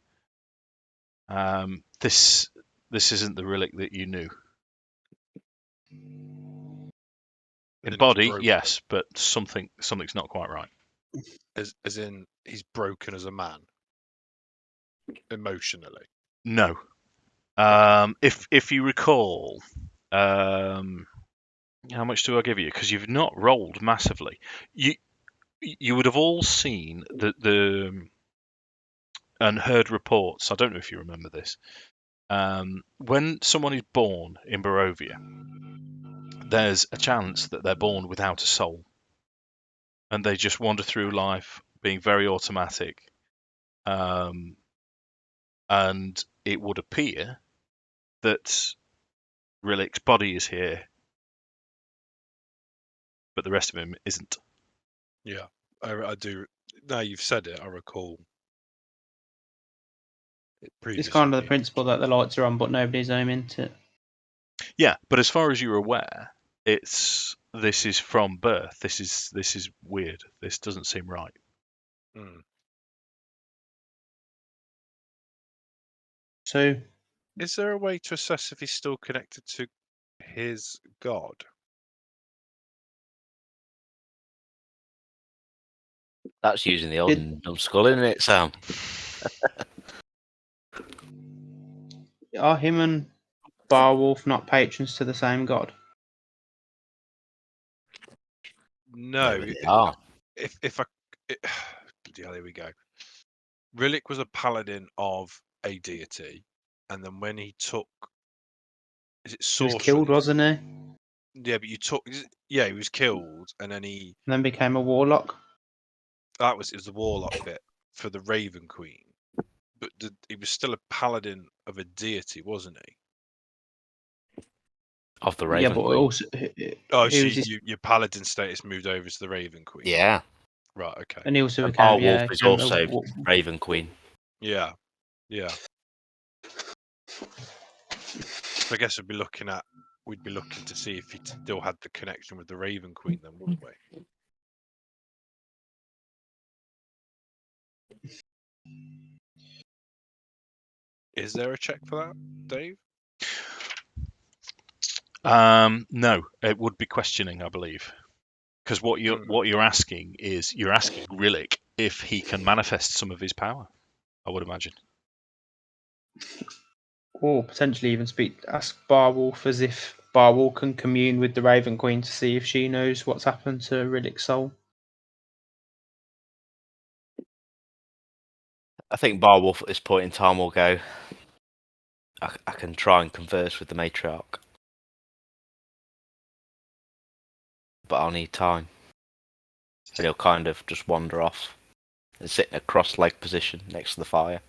This isn't the Rillik that you knew. In body, yes, but something's not quite right. As in, he's broken as a man, emotionally. No. If you recall, how much do I give you? Because you've not rolled massively. You would have all seen the and heard reports. I don't know if you remember this. When someone is born in Barovia, there's a chance that they're born without a soul, and they just wander through life being very automatic. And it would appear that Rillik's body is here, but the rest of him isn't. Yeah, I do. Now you've said it, I recall. It's kind of the principle that the lights are on, but nobody's home into it. Yeah, but as far as you're aware, this is from birth. This is weird. This doesn't seem right. Mm. So, Is there a way to assess if he's still connected to his god? That's using the old Did- numbskull, isn't it, Sam? Are him and Barwolf not patrons to the same god? No. Maybe they are. If I, bloody hell, here we go. Rillik was a paladin of a deity, and then when he took, is it He was sorcerer? killed, wasn't he? And Yeah, but you took, yeah, he was killed, and then then became a warlock. it was the warlock bit for the Raven Queen, but he was still a paladin of a deity, wasn't he? Of the Yeah, Raven but Queen. also Oh, he so was his, your paladin status moved over to the Raven Queen. Yeah. Right. Okay. and he also And became Barwolf is became also Raven Queen. Yeah. Yeah. So I guess we'd be looking to see if he still had the connection with the Raven Queen, then, wouldn't we? Is there a check for that, Dave? No, it would be questioning, I believe, because what you're asking is you're asking Rillik if he can manifest some of his power. I would imagine. or potentially even ask Barwolf as if Barwolf can commune with the Raven Queen to see if she knows what's happened to Rillik's soul. I think Barwolf at this point in time will go, I can try and converse with the matriarch, but I'll need time. And he'll kind of just wander off and sit in a cross-leg position next to the fire.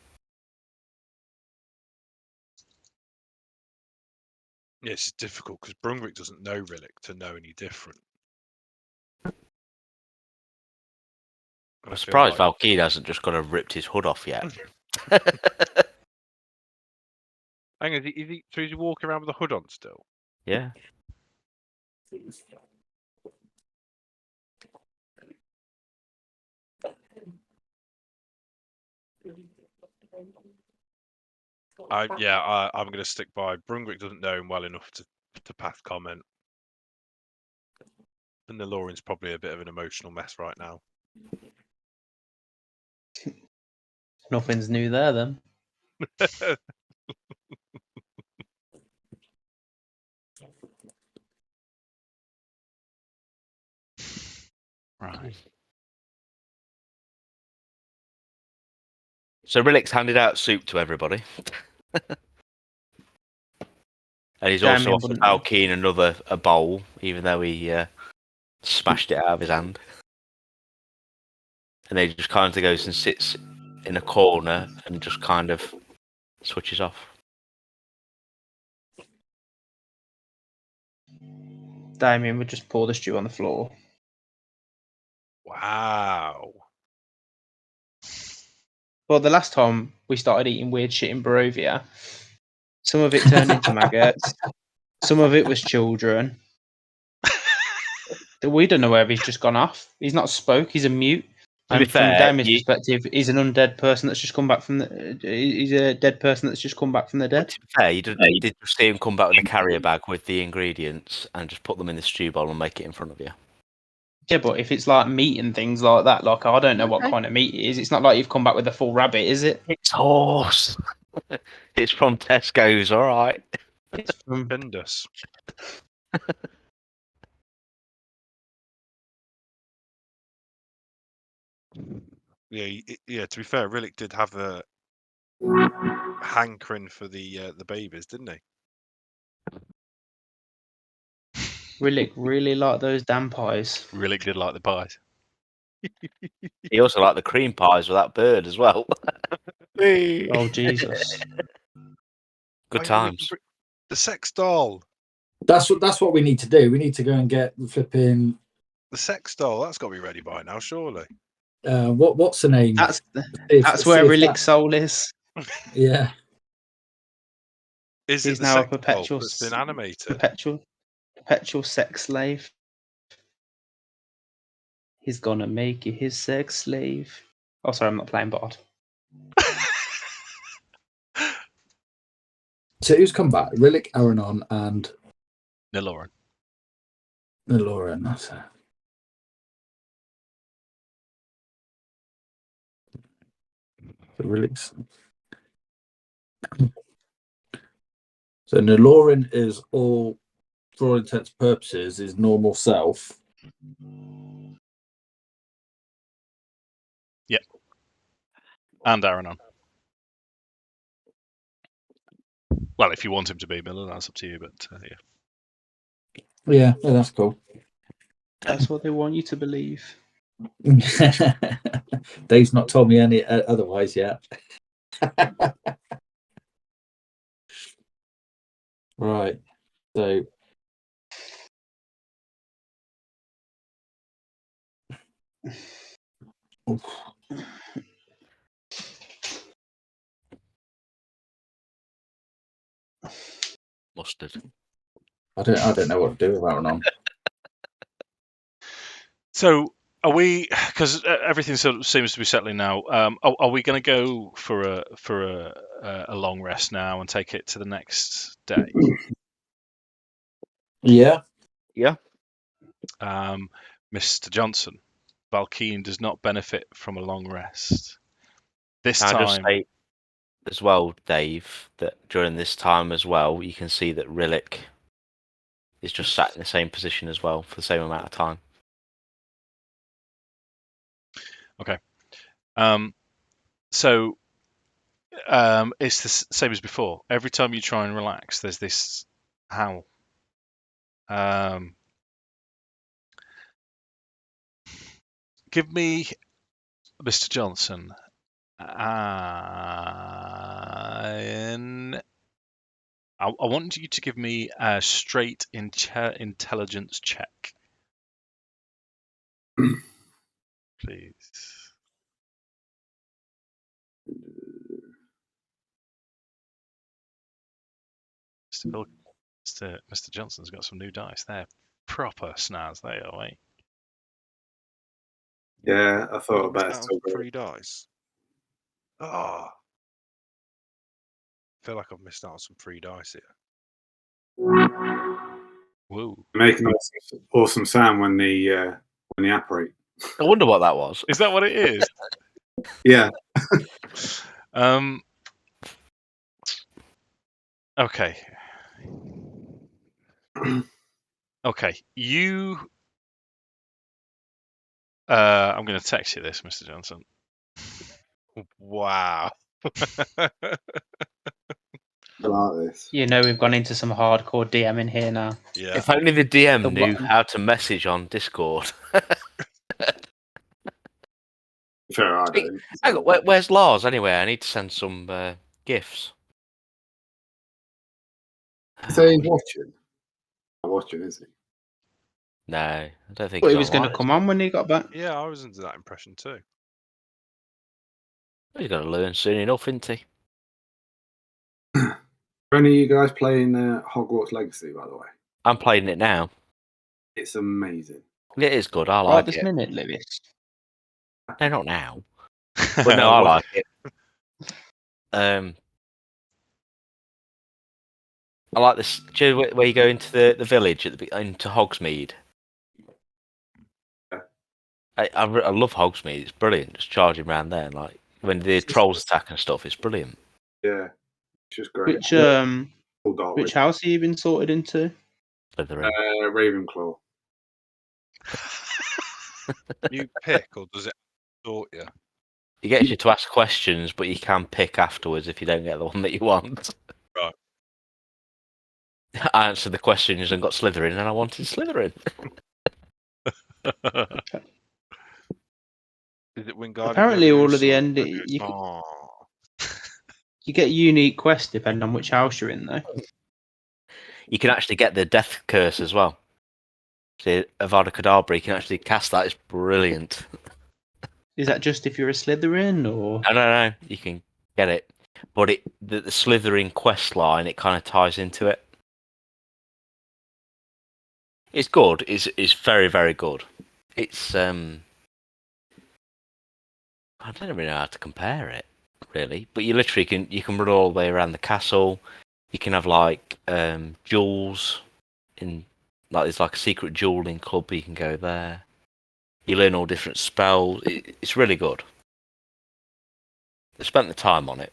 Yeah, it's difficult because Brungrik doesn't know Rillik to know any different. I'm surprised Valkyn hasn't just got ripped his hood off yet. Hang on, so is he walking around with a hood on still? Yeah. I'm going to stick by. Brungrik doesn't know him well enough to pass comment. And Niloren's probably a bit of an emotional mess right now. Nothing's new there then. Right. So Rillik's handed out soup to everybody. And he's also Damian offered wouldn't know. Valkyn a bowl, even though he smashed it out of his hand. And then he just kind of goes and sits in a corner and just kind of switches off. Damian would just pour the stew on the floor. Wow. Well, the last time we started eating weird shit in Barovia, some of it turned into maggots, some of it was children. We don't know where he's just gone off. He's not spoke. He's a mute. To be And from fair, Damian's perspective, he's an undead person that's just come back from the. He's a dead person that's just come back from the dead. To be fair, you did just see him come back with a carrier bag with the ingredients and just put them in the stew bowl and make it in front of you. Yeah, but if it's like meat and things like that, like I don't know what kind of meat it is. It's not like you've come back with a full rabbit, is it? It's horse. It's from Tesco's, all right. It's from Tremendous. Yeah. To be fair, Rillik did have a hankering for the babies, didn't he? Rillik really like those damn pies. Rillik did like the pies. He also liked the cream pies with that bird as well. Oh Jesus! Good times. The sex doll. That's what we need to do. We need to go and get the flipping. The sex doll. That's got to be ready by now, surely. What's the name? That's where Rillik's soul is. Yeah. Is He's it the now a sex doll perpetual that's been animated? perpetual sex slave. He's gonna make you his sex slave. Oh, sorry, I'm not playing bot. So who's come back? Rillik, Alanonl, and Niloren. Niloren. That's it. So Rillik's. So Niloren is all, for all intents and purposes, is normal self. Yep. And Alanonl. Well, if you want him to be Miller, that's up to you. But yeah. Yeah, that's cool. That's what they want you to believe. Dave's not told me any otherwise yet. Right. So Mustard. I don't know what to do with Alanonl. So are we? Because everything sort of seems to be settling now. Are we going to go for a long rest now and take it to the next day? Yeah. Yeah. Mr. Johnson, Valkyn does not benefit from a long rest. This Can I just time, say as well, Dave, that during this time as well, you can see that Rillik is just sat in the same position as well for the same amount of time. okay. So it's the same as before. Every time you try and relax, there's this howl. Give me, Mr. Johnson, and I want you to give me a straight intelligence check, please. Mr. Johnson's got some new dice. They're proper snaz, they are, mate. Yeah, I thought about it. Out Still of 3 dice. Oh. I feel like I've missed out on some free dice here. Whoa. Making awesome sound when the operate. I wonder what that was. Is that what it is? Yeah. Okay. Okay. You. I'm going to text you this, Mr. Johnson. Wow. I like this. You know we've gone into some hardcore DMing here now. Yeah. If only the DM The knew one- how to message on Discord. Fair, I don't. Hang on, where's Lars anyway? I need to send some gifts. So he's watching. Not watching, is he? No, I don't think Thought he he's was going to online. come on when he got back. Yeah, I was under that impression too. He's going to learn soon enough, isn't he? Are any of you guys playing Hogwarts Legacy, by the way? I'm playing it now. It's amazing. It is good. I Right like this it. minute, Lewis. No, not now. But no, I like it. I like this. Do you know where you go into the village into Hogsmeade? Yeah. I love Hogsmeade. It's brilliant. Just charging around there, and like when the trolls attack and stuff, it's brilliant. Yeah, it's just great. Which Full dark which house are you been sorted into? Slytherin. Ravenclaw. You pick, or does it sort you? It gets you to ask questions, but you can pick afterwards if you don't get the one that you want. Right. I answered the questions and got Slytherin, and I wanted Slytherin. Is it Wingardium Apparently all of the Leviosa? end you get unique quests depending on which house you're in though. You can actually get the death curse as well. The Avada Kedavra, you can actually cast that. It's brilliant. Is that just if you're a Slytherin or No. You can get it, but the Slytherin quest line, it kind of ties into it. It's good. It's very, very good. It's I don't really know how to compare it, really. But you literally can run all the way around the castle. You can have like jewels in, like there's like a secret dueling club. You can go there. You learn all different spells. It's really good. They spent the time on it.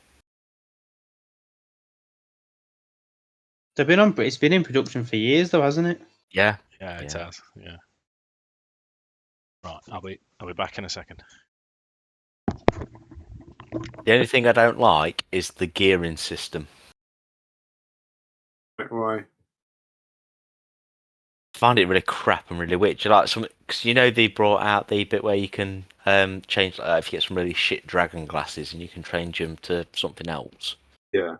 They've been on. It's been in production for years, though, hasn't it? Yeah. Yeah, it Yeah. has. Yeah. Right, I'll be back in a second. The only thing I don't like is the gearing system. Why? I find it really crap and really weird. Do you like some? Because you know they brought out the bit where you can change. Like, if you get some really shit dragon glasses and you can change them to something else. Yeah.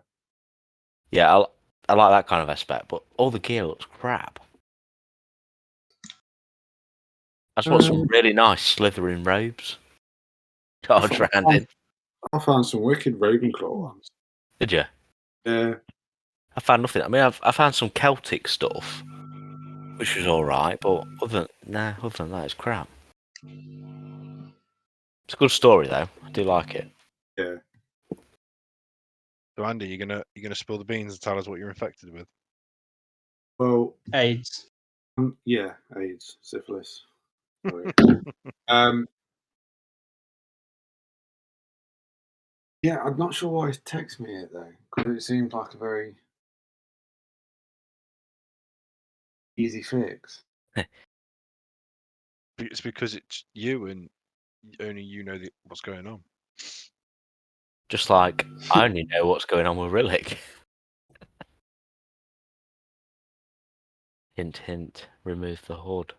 Yeah, I like that kind of aspect, but all the gear looks crap. I just want some really nice slithering robes. Charge around in. I found some wicked Ravenclaw ones. Did you? Yeah. I found nothing. I mean, I found some Celtic stuff, which was all right, but other than that, it's crap. It's a good story though. I do like it. Yeah. So Andy, you're gonna spill the beans and tell us what you're infected with. Well, AIDS. yeah, AIDS, syphilis. Sorry. Yeah, I'm not sure why he's texted me it though, because it seemed like a very easy fix. It's because it's you and only you know what's going on. Just like I only know what's going on with Rillik. Hint, hint. Remove the hood.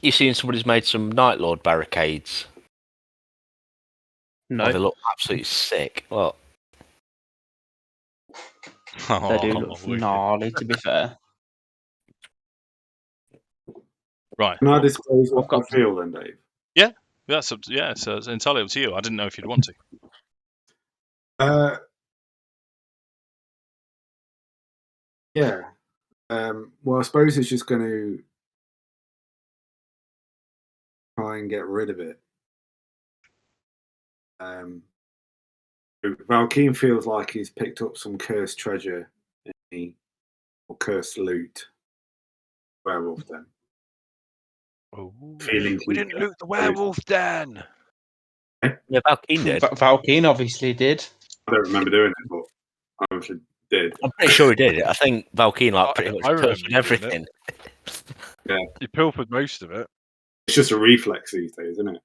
You seen somebody's made some Night Lord barricades? No, Oh, they look absolutely sick. Look. they do look wicked. gnarly. To be fair, Right. Can I disclose what I've got- I feel then, Dave? That's so it's entirely up to you. I didn't know if you'd want to. Yeah. Well, I suppose it's just going to try and get rid of it. Valkyn feels like he's picked up some cursed treasure or cursed loot. Werewolf Den. Oh, Feeling we didn't loot the werewolf den. Yeah, Valkyn did. Valkyn obviously did. I don't remember doing it, but I obviously did. I'm pretty sure he did it. I think Valkyn like pretty much I remember pilfered you doing everything. You pilfered most of it. It's just a reflex these days, isn't it?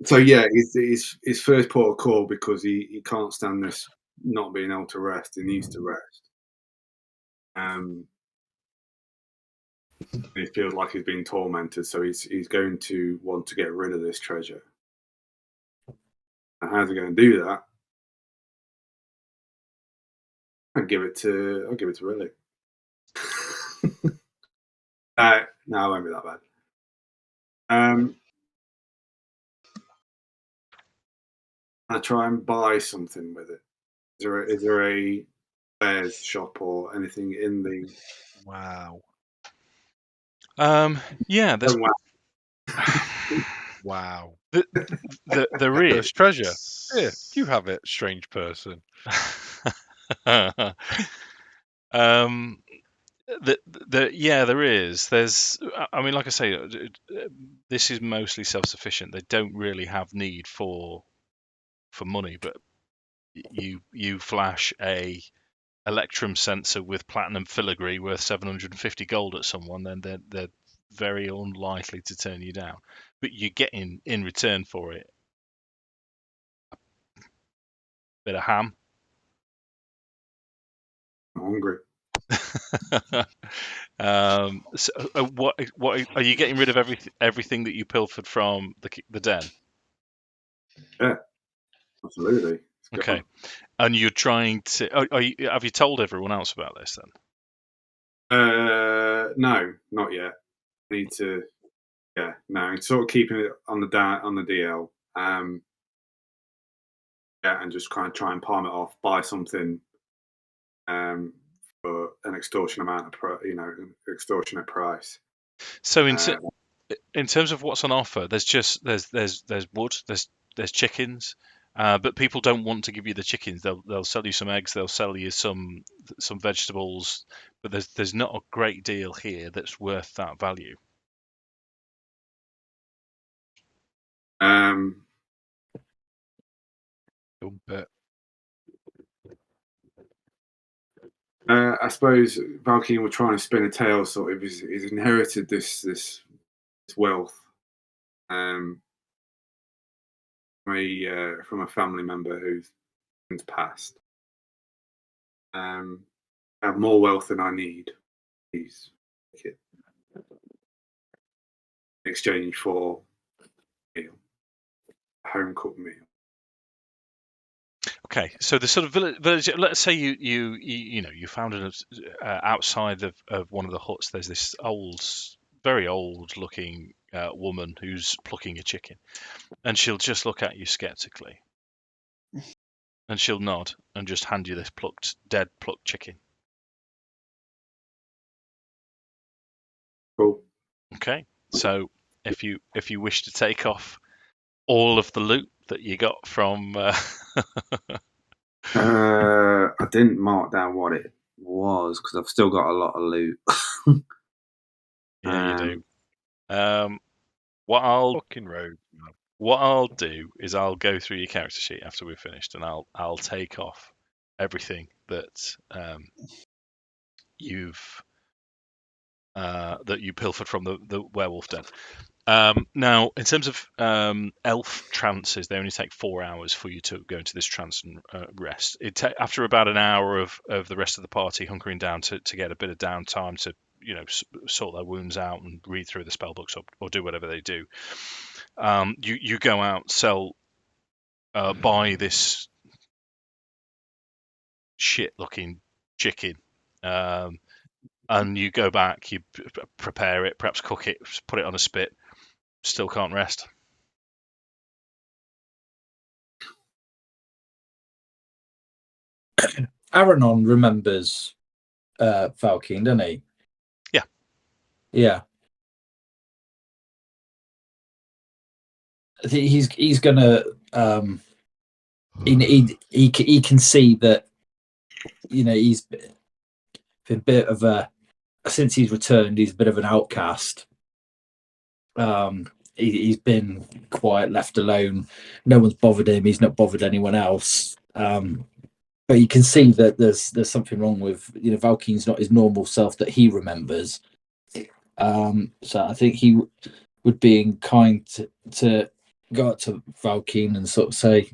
So yeah, his first port of call because he can't stand this not being able to rest. He needs to rest. He feels like he's being tormented, so he's going to want to get rid of this treasure. And how's he going to do that? I'll give it to Rillik. No, it won't be that bad. I try and buy something with it. Is there a wares shop or anything in the? Wow. Yeah, there's Wow. there is There's treasure. Here, you have it, strange person. There is. There's. I mean, like I say, this is mostly self-sufficient. They don't really have need for money, but you flash a electrum sensor with platinum filigree worth 750 gold at someone, then they're very unlikely to turn you down. But you're getting in return for it a bit of ham. I'm hungry. So, what are you getting rid of everything that you pilfered from the den? Yeah, absolutely. Okay, and you're trying to. Have you told everyone else about this then? No, not yet. I need to. Yeah, no. Sort of keeping it on the DL. Yeah, and just try and palm it off. Buy something. for an extortionate amount of extortionate price. So in terms of what's on offer, there's wood, there's chickens, but people don't want to give you the chickens. They'll sell you some eggs, they'll sell you some vegetables, but there's not a great deal here that's worth that value. Dump it. I suppose Valkyn were trying to spin a tale. Sort of, he's inherited this wealth from a family member who's since passed. I have more wealth than I need. He's in exchange for a home cooked meal. Okay, so the sort of village. Let's say you found it outside of one of the huts. There's this very old looking woman who's plucking a chicken, and she'll just look at you skeptically, and she'll nod and just hand you this dead plucked chicken. Cool. Okay, so if you wish to take off all of the loot that you got from. I didn't mark down what it was because I've still got a lot of loot. Yeah, you do. What I'll do is I'll go through your character sheet after we've finished, and I'll take off everything that you pilfered from the Werewolf Den. Now, in terms of elf trances, they only take 4 hours for you to go into this trance and rest. After about an hour of the rest of the party hunkering down to get a bit of downtime to sort their wounds out and read through the spell books or do whatever they do, you go out, buy this shit looking chicken, and you go back, you prepare it, perhaps cook it, put it on a spit. Still can't rest. Alanonl remembers Valkyn, doesn't he? Yeah. Yeah. I think he's gonna he can see that he's been a bit of since he's returned, he's a bit of an outcast. He's been quiet, left alone. No one's bothered him. He's not bothered anyone else. But you can see that there's something wrong with Valkyn's not his normal self that he remembers. So I think he would be inclined to go up to Valkyn and sort of say,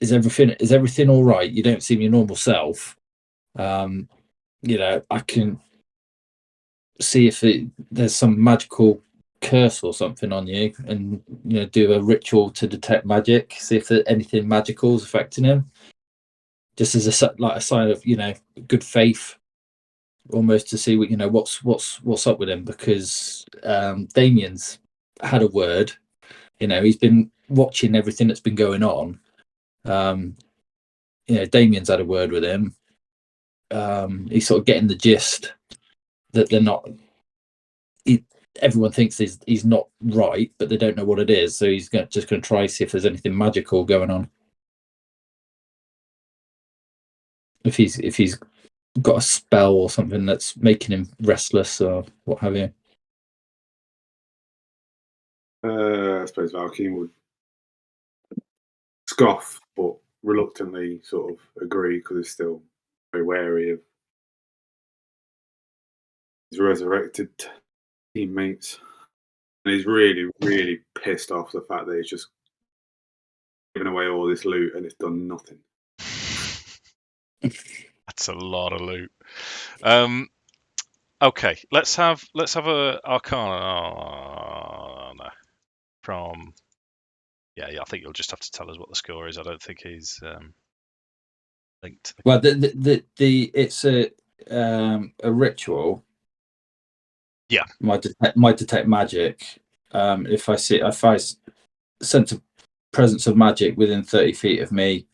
is everything all right? You don't seem your normal self. I can see if there's some magical curse or something on you, and do a ritual to detect magic. See if anything magical is affecting him. Just as a sign of good faith, almost to see what's up with him, because Damian's had a word. He's been watching everything that's been going on. Damian's had a word with him. He's sort of getting the gist that they're not. Everyone thinks he's not right, but they don't know what it is. So he's just going to try to see if there's anything magical going on. If he's got a spell or something that's making him restless or what have you. I suppose Valkyn would scoff, but reluctantly sort of agree because he's still very wary of his resurrected teammates. And he's really, really pissed off the fact that he's just given away all this loot and it's done nothing. That's a lot of loot. Okay, let's have a Arcana from. Yeah, I think you'll just have to tell us what the score is. I don't think he's linked. Well, it's a ritual. Yeah. My detect magic. If I sense a presence of magic within 30 feet of me,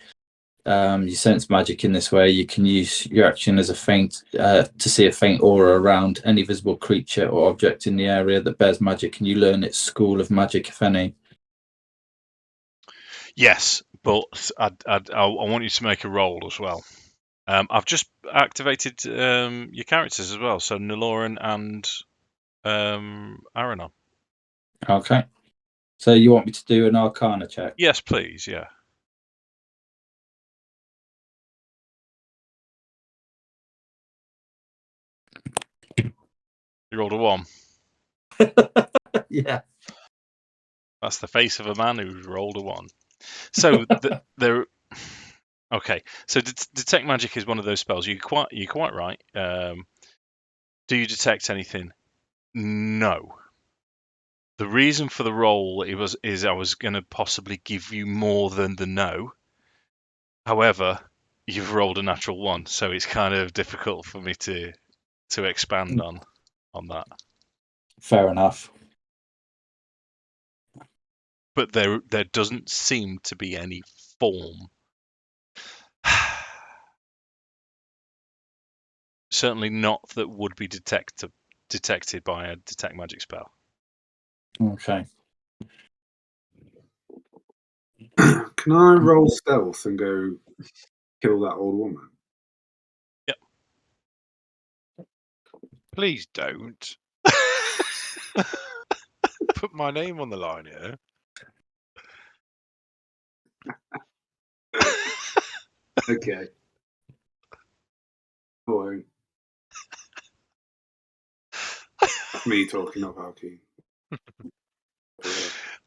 You sense magic in this way. You can use your action as a feint to see a faint aura around any visible creature or object in the area that bears magic, and you learn its school of magic, if any. Yes, but I want you to make a roll as well. I've just activated your characters as well, so Niloren and Alanonl. Okay. So you want me to do an Arcana check? Yes, please. Yeah. You rolled a 1. Yeah. That's the face of a man who's rolled a 1. So there. Okay, so detect magic is one of those spells. You're quite right. Do you detect anything? No. The reason for the roll is I was going to possibly give you more than the no. However, you've rolled a natural 1, so it's kind of difficult for me to expand on that. Fair enough. But there doesn't seem to be any form. Certainly not that would be detected by a detect magic spell. Okay. Can I roll stealth and go kill that old woman? Yep. Please don't. Put my name on the line here. Okay. I won't. That's me talking, not Valkyn.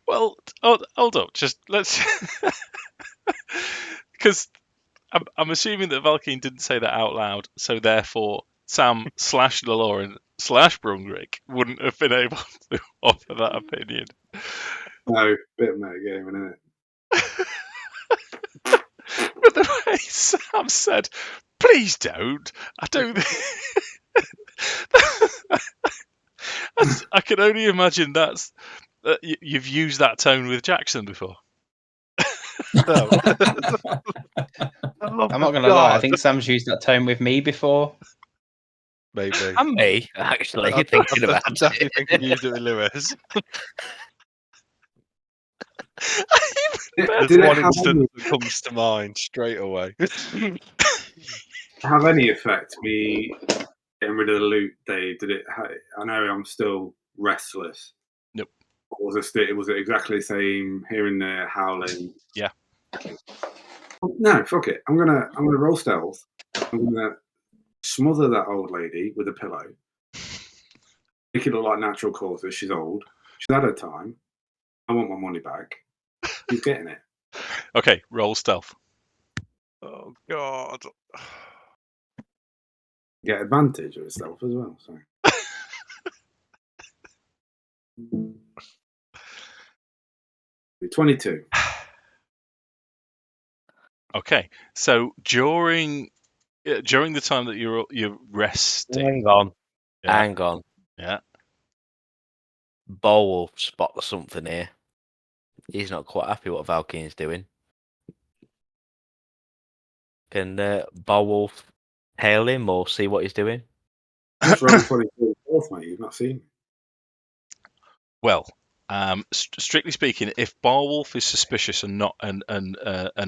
Well, hold up. Just let's, because I'm assuming that Valkyn didn't say that out loud, so therefore Sam / Niloren / Brungrik wouldn't have been able to offer that opinion. No, bit of metagaming, isn't it? But the way Sam said, "Please don't," I don't. I can only imagine that's you've used that tone with Jackson before. No. I'm not going to lie, I think Sam's used that tone with me before. Maybe. And me, actually, I thinking about definitely it. think you used it with Lewis. There's Did it one have instance that comes to mind straight away. have any effect me getting rid of the loot, Dave? Did it? I know I'm still restless. Nope. Was it exactly the same here and there howling? Yeah. No, fuck it. I'm gonna roll stealth. I'm gonna smother that old lady with a pillow. Make it look like natural causes. She's old. She's had her time. I want my money back. She's getting it. Okay, roll stealth. Oh God. Get advantage of stealth as well. So. 22. Okay, so during the time that you're resting, Hang on. Yeah. Hang on. Yeah. Barwolf spots something here. He's not quite happy what Valkyn's doing. Can Barwolf hail him or see what he's doing? Just roll 22 stealth, mate. You've not seen. Well, strictly speaking, if Barwolf is suspicious and not and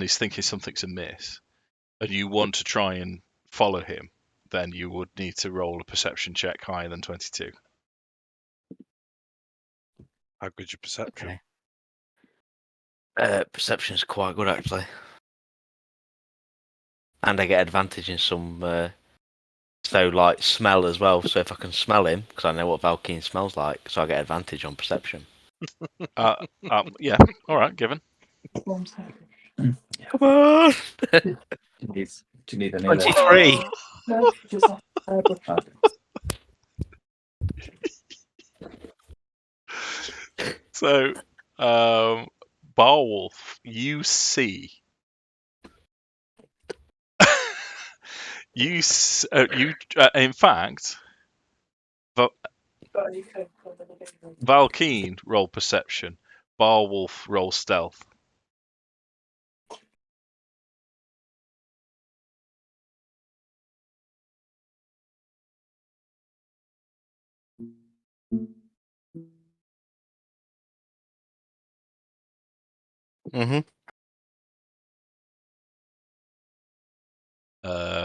is thinking something's amiss, and you want to try and follow him, then you would need to roll a perception check higher than 22. How good's your perception? Okay. Perception's quite good, actually. And I get advantage in some, like smell as well. So if I can smell him, because I know what Valkyn smells like, so I get advantage on perception. Yeah. All right, given. Come on! Do you need any 23. No, just So, Barwolf, you see. In fact, Valkyn roll perception, Barwolf roll stealth. Mm-hmm.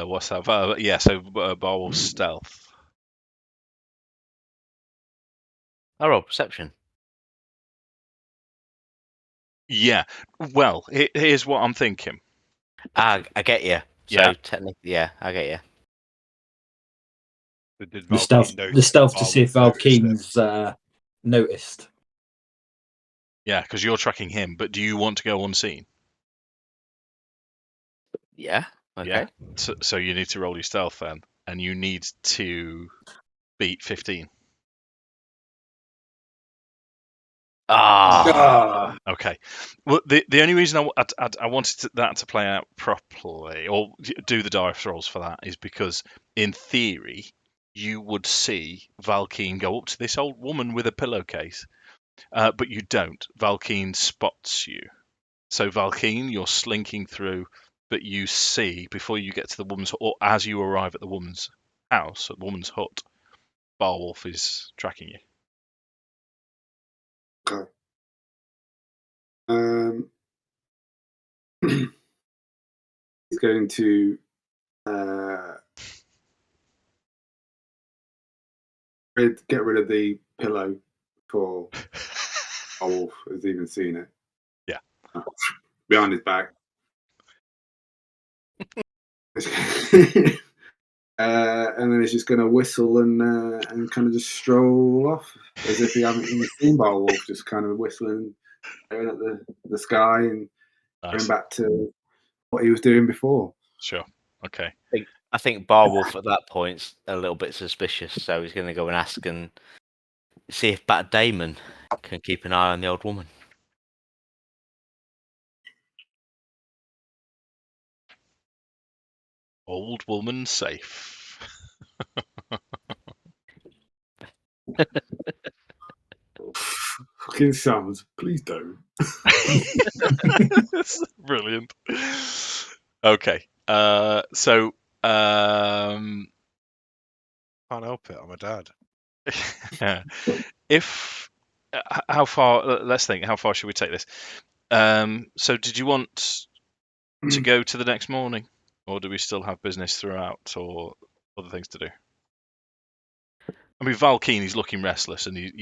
What's that? Yeah, so Barwolf's stealth. I roll perception. Yeah. Well, here's what I'm thinking. I get you. So Yeah. technically, yeah, I get you. But did The Valkyn stealth, notice the stealth to see if Barwolf noticed it? Valkyn's noticed. Yeah, because you're tracking him, but do you want to go unseen? Yeah. Okay. Yeah. So you need to roll your stealth then, and you need to beat 15. Ah. Okay. Well, the only reason I wanted that to play out properly, or do the dice rolls for that, is because in theory you would see Valkyn go up to this old woman with a pillowcase, but you don't. Valkyn spots you. So Valkyn, you're slinking through, but you see before you get to the woman's, or as you arrive at the woman's house, at the woman's hut, Barwolf is tracking you. Okay. He's going to get rid of the pillow before Barwolf has even seen it. Yeah. Behind his back. And then he's just going to whistle and kind of just stroll off as if he hadn't even seen Barwolf, just kind of whistling, staring at the sky and Nice. going back to what he was doing before. Sure. Okay. I think Barwolf at that point's a little bit suspicious, so he's going to go and ask and see if Bat Damon can keep an eye on the old woman. Old woman safe. Fucking Sams, please don't. That's brilliant. Okay. So Can't help it. I'm a dad. if how far? Let's think. How far should we take this? So did you want to go to the next morning, or do we still have business throughout, or other things to do? I mean, Valkyn, he's looking restless, and he's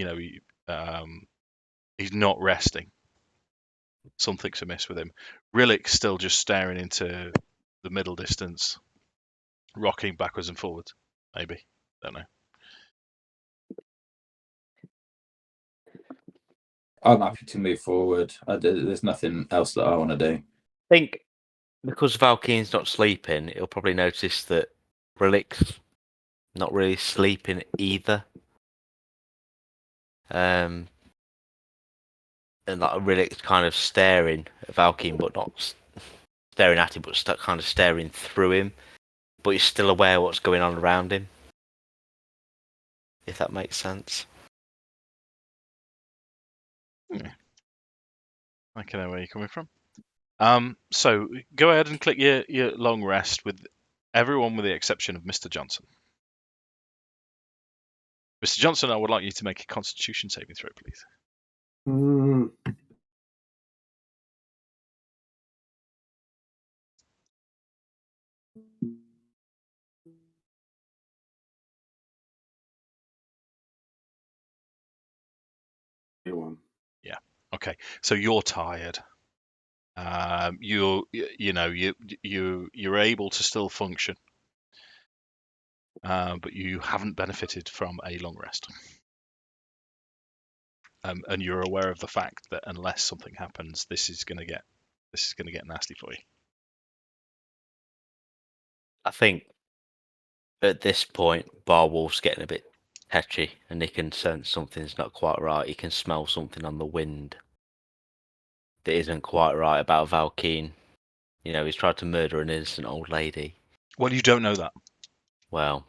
not resting. Something's amiss with him. Rillik's still just staring into the middle distance, rocking backwards and forwards. Maybe, don't know. I'm happy to move forward. There's nothing else that I want to do. I think because Valkyn's not sleeping, he'll probably notice that Rillik's not really sleeping either. And like Rillik's kind of staring at Valkyn, but not staring at him, but kind of staring through him. But he's still aware of what's going on around him. If that makes sense. I can know where you're coming from. So go ahead and click your long rest with everyone with the exception of Mr. Johnson. Mr. Johnson, I would like you to make a Constitution saving throw, please. Yeah. Okay. So you're tired. You're able to still function, but you haven't benefited from a long rest. And you're aware of the fact that unless something happens, this is going to get nasty for you. I think at this point, Barwolf's getting a bit tetchy, and he can sense something's not quite right. He can smell something on the wind that isn't quite right about Valkyn. You know, he's tried to murder an innocent old lady. Well, you don't know that. Well,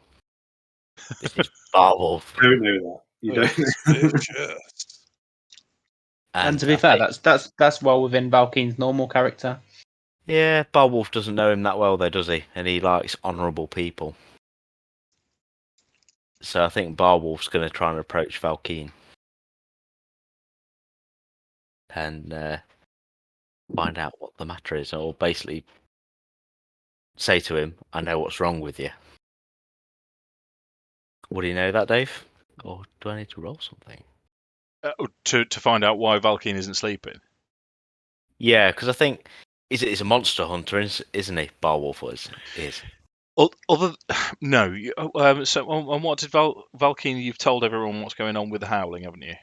this is Barwolf. You don't know that. You don't. Suspicious. And to be fair, that's well within Valkyn's normal character. Yeah, Barwolf doesn't know him that well, though, does he? And he likes honourable people. So I think Barwolf's going to try and approach Valkyn. And find out what the matter is, or basically say to him, "I know what's wrong with you." Would he know that, Dave? Or do I need to roll something? To find out why Valkyn isn't sleeping. Yeah, because I think he's a monster hunter, isn't he? Barwolf is. Other no. So on what did Valkyn? You've told everyone what's going on with the howling, haven't you?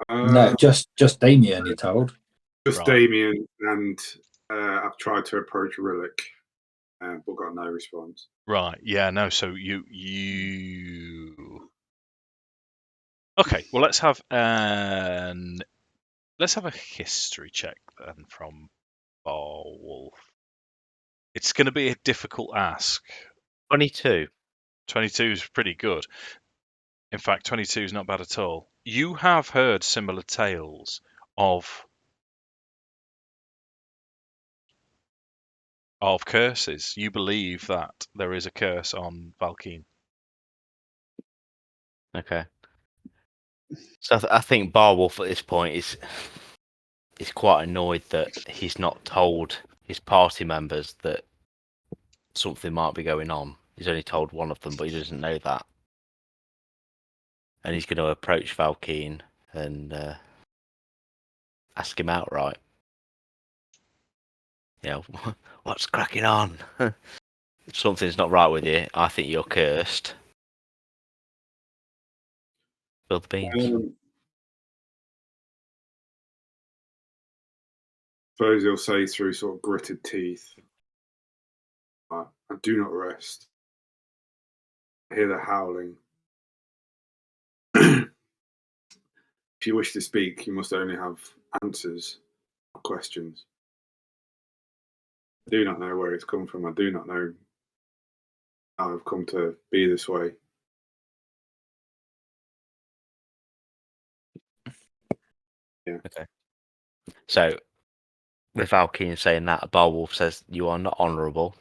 No, just Damian, he told. Just Right. Damian, and I've tried to approach Rillik, but got no response. Right. Yeah. No. So you. Okay. Well, let's have a history check then from Barwolf. It's going to be a difficult ask. 22. 22 is pretty good. In fact, 22 is not bad at all. You have heard similar tales of curses. You believe that there is a curse on Valkyn. Okay. So I think Barwolf at this point is quite annoyed that he's not told his party members that something might be going on. He's only told one of them, but he doesn't know that. And he's going to approach Valkyn and ask him outright. You know, what's cracking on? Something's not right with you. I think you're cursed. Spill the beans. Suppose he'll say through sort of gritted teeth, "I do not rest. I hear the howling. If you wish to speak, you must only have answers, not questions. I do not know where it's come from. I do not know how I've come to be this way. Yeah. Okay. So, with Valkyn saying that, Barwolf says, "You are not honourable.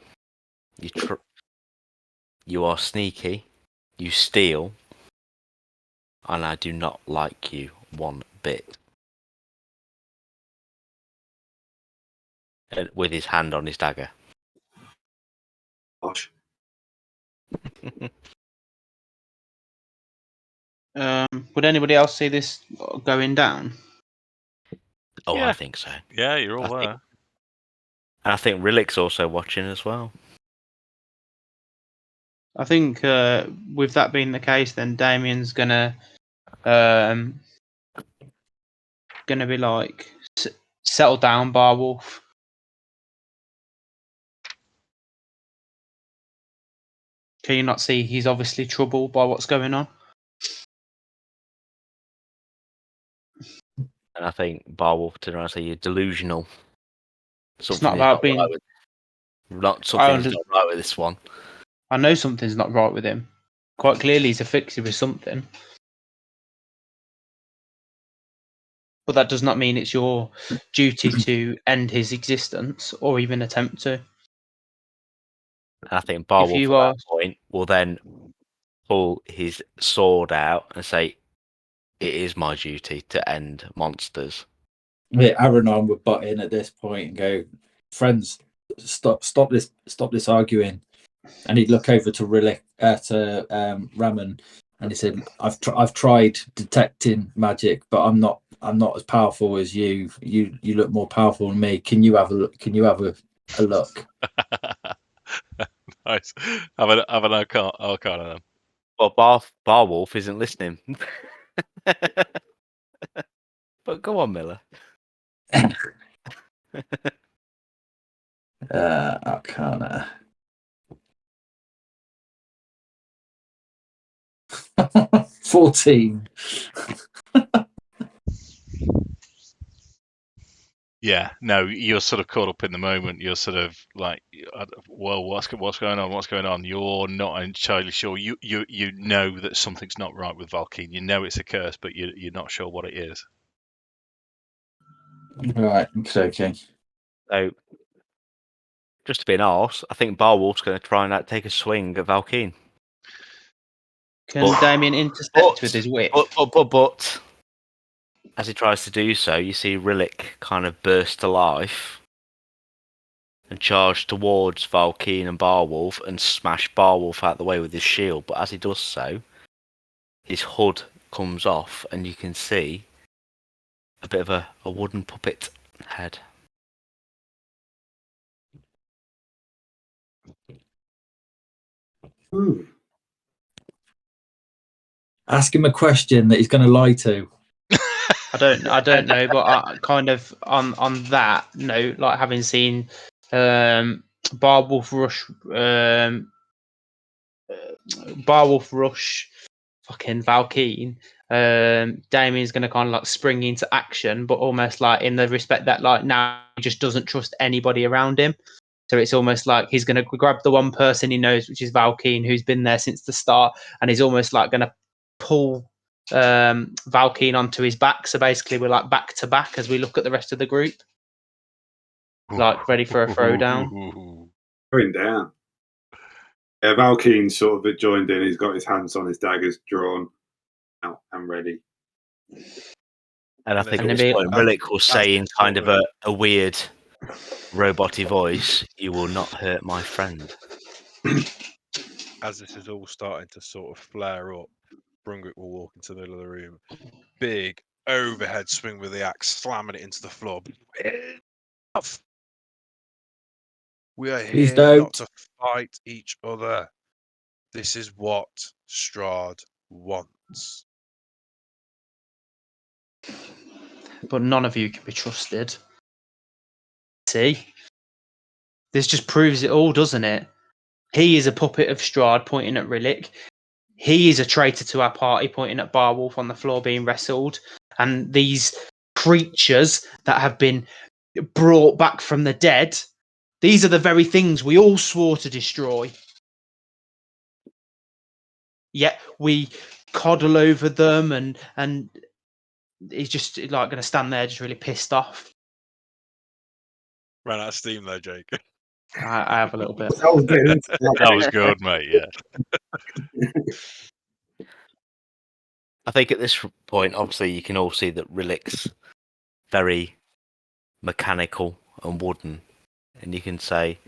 You are sneaky. You steal. And I do not like you one bit." And with his hand on his dagger. Gosh. Would anybody else see this going down? Oh, Yeah. I think so. Yeah, you're all there. And I think Rillik's also watching as well. I think with that being the case, then Damian's gonna be like, settle down, Barwolf. Can you not see he's obviously troubled by what's going on? And I think Barwolf turned around and say, "You're delusional. It's not about being. Something's not right with this one." I know something's not right with him. Quite clearly, he's afflicted with something. But that does not mean it's your duty to end his existence or even attempt to. And I think Barwolf you at are- that point will then pull his sword out and say, "It is my duty to end monsters." Yeah, Alanonl would butt in at this point and go, "Friends, stop this arguing." And he'd look over to Rillik, to Reman, and he said, "I've tried detecting magic, but I'm not as powerful as you. You look more powerful than me. Can you have a look? Can you have a look?" Nice. Have an arcana then. Well, Barwolf isn't listening. But go on, Miller. Arcana. 14. Yeah, no, you're sort of caught up in the moment. You're sort of like, well, what's going on? What's going on? You're not entirely sure. You know that something's not right with Valkyn. You know it's a curse, but you're not sure what it is. Right, okay. So, just to be an arse, I think Barwolf's going to try and take a swing at Valkyn. Can Damian intercept with his whip? But As he tries to do so, you see Rillik kind of burst to life and charge towards Valkyn and Barwolf and smash Barwolf out of the way with his shield. But as he does so, his hood comes off and you can see a bit of a wooden puppet head. Ooh. Ask him a question that he's going to lie to. I don't know, but I kind of on that note, like having seen Barwolf rush fucking Valkyn, Damian's going to kind of like spring into action, but almost like in the respect that like now he just doesn't trust anybody around him. So it's almost like he's going to grab the one person he knows, which is Valkyn, who's been there since the start, and he's almost like going to pull Valkyn onto his back. So basically, we're like back to back as we look at the rest of the group, like ready for a throwdown. Going down. Yeah, Valkyn's sort of joined in. He's got his hands on his daggers drawn out and ready. And I think And at then this point, Rillik will say in kind of a weird roboty voice, "You will not hurt my friend." As this is all starting to sort of flare up, Brungrik will walk into the middle of the room. Big overhead swing with the axe, slamming it into the floor. Enough! We are Please here not don't. to fight each other. This is what Strahd wants. But none of you can be trusted. See, this just proves it all, doesn't it? He is a puppet of Strahd, pointing at Rillik. He is a traitor to our party, pointing at Barwolf on the floor being wrestled. And these creatures that have been brought back from the dead, these are the very things we all swore to destroy. Yet we coddle over them, and he's just like going to stand there, just really pissed off. Ran out of steam there, Jake. I have a little bit. That was good, mate. Yeah. I think at this point, obviously, you can all see that Rillik's very mechanical and wooden, and you can see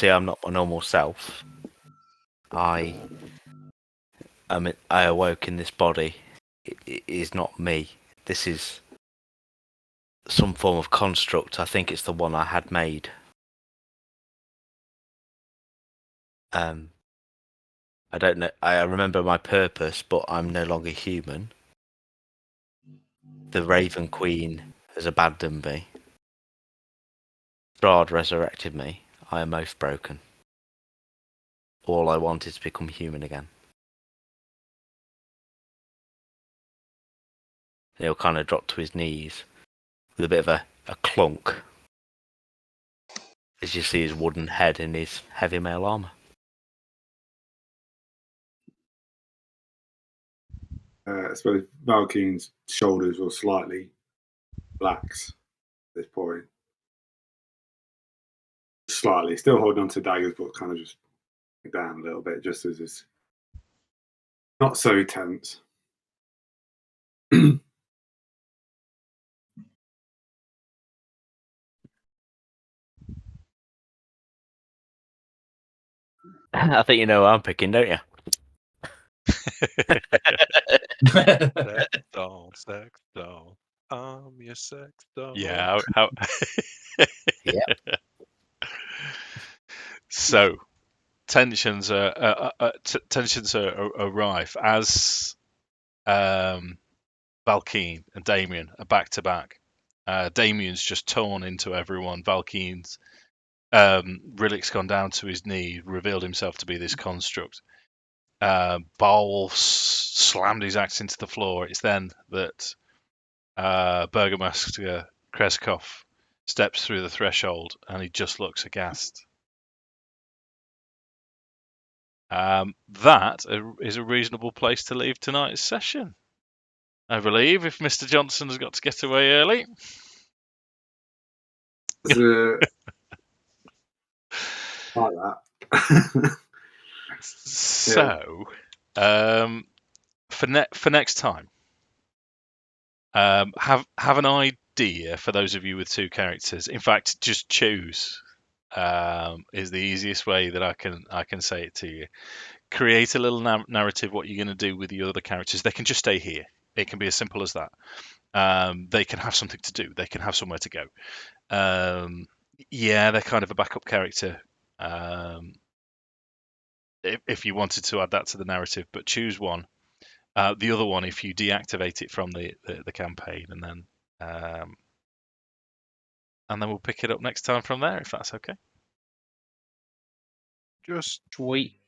I'm not my normal self. I awoke in this body. It is not me. This is some form of construct. I think it's the one I had made. I don't know. I remember my purpose, but I'm no longer human. The Raven Queen has abandoned me. Strahd resurrected me. I am oath broken. All I want is to become human again. And he'll kind of drop to his knees with a bit of a clunk as you see his wooden head in his heavy mail armour. I suppose Valkyn's shoulders will slightly relax at this point. Slightly, still holding on to daggers, but kind of just down a little bit, just as it's not so tense. I think you know what I'm picking, don't you? Sex doll. I'm your sex doll. Yeah. How... Yeah. So tensions are rife as Valkyn and Damian are back to back. Damian's just torn into everyone. Valkyn's Rillik's gone down to his knee, revealed himself to be this construct. Barwolf slammed his axe into the floor. It's then that Burgomaster Krezk steps through the threshold, and he just looks aghast. That is a reasonable place to leave tonight's session, I believe, if Mr. Johnson has got to get away early. Like that. So, for next time, Have an idea for those of you with 2 characters. In fact, just choose is the easiest way that I can say it to you. Create a little narrative what you're going to do with the other characters. They can just stay here. It can be as simple as that. They can have something to do. They can have somewhere to go. Yeah, they're kind of a backup character. If you wanted to add that to the narrative, but choose one. The other one, if you deactivate it from the campaign, and then we'll pick it up next time from there, if that's okay. Just Sweet.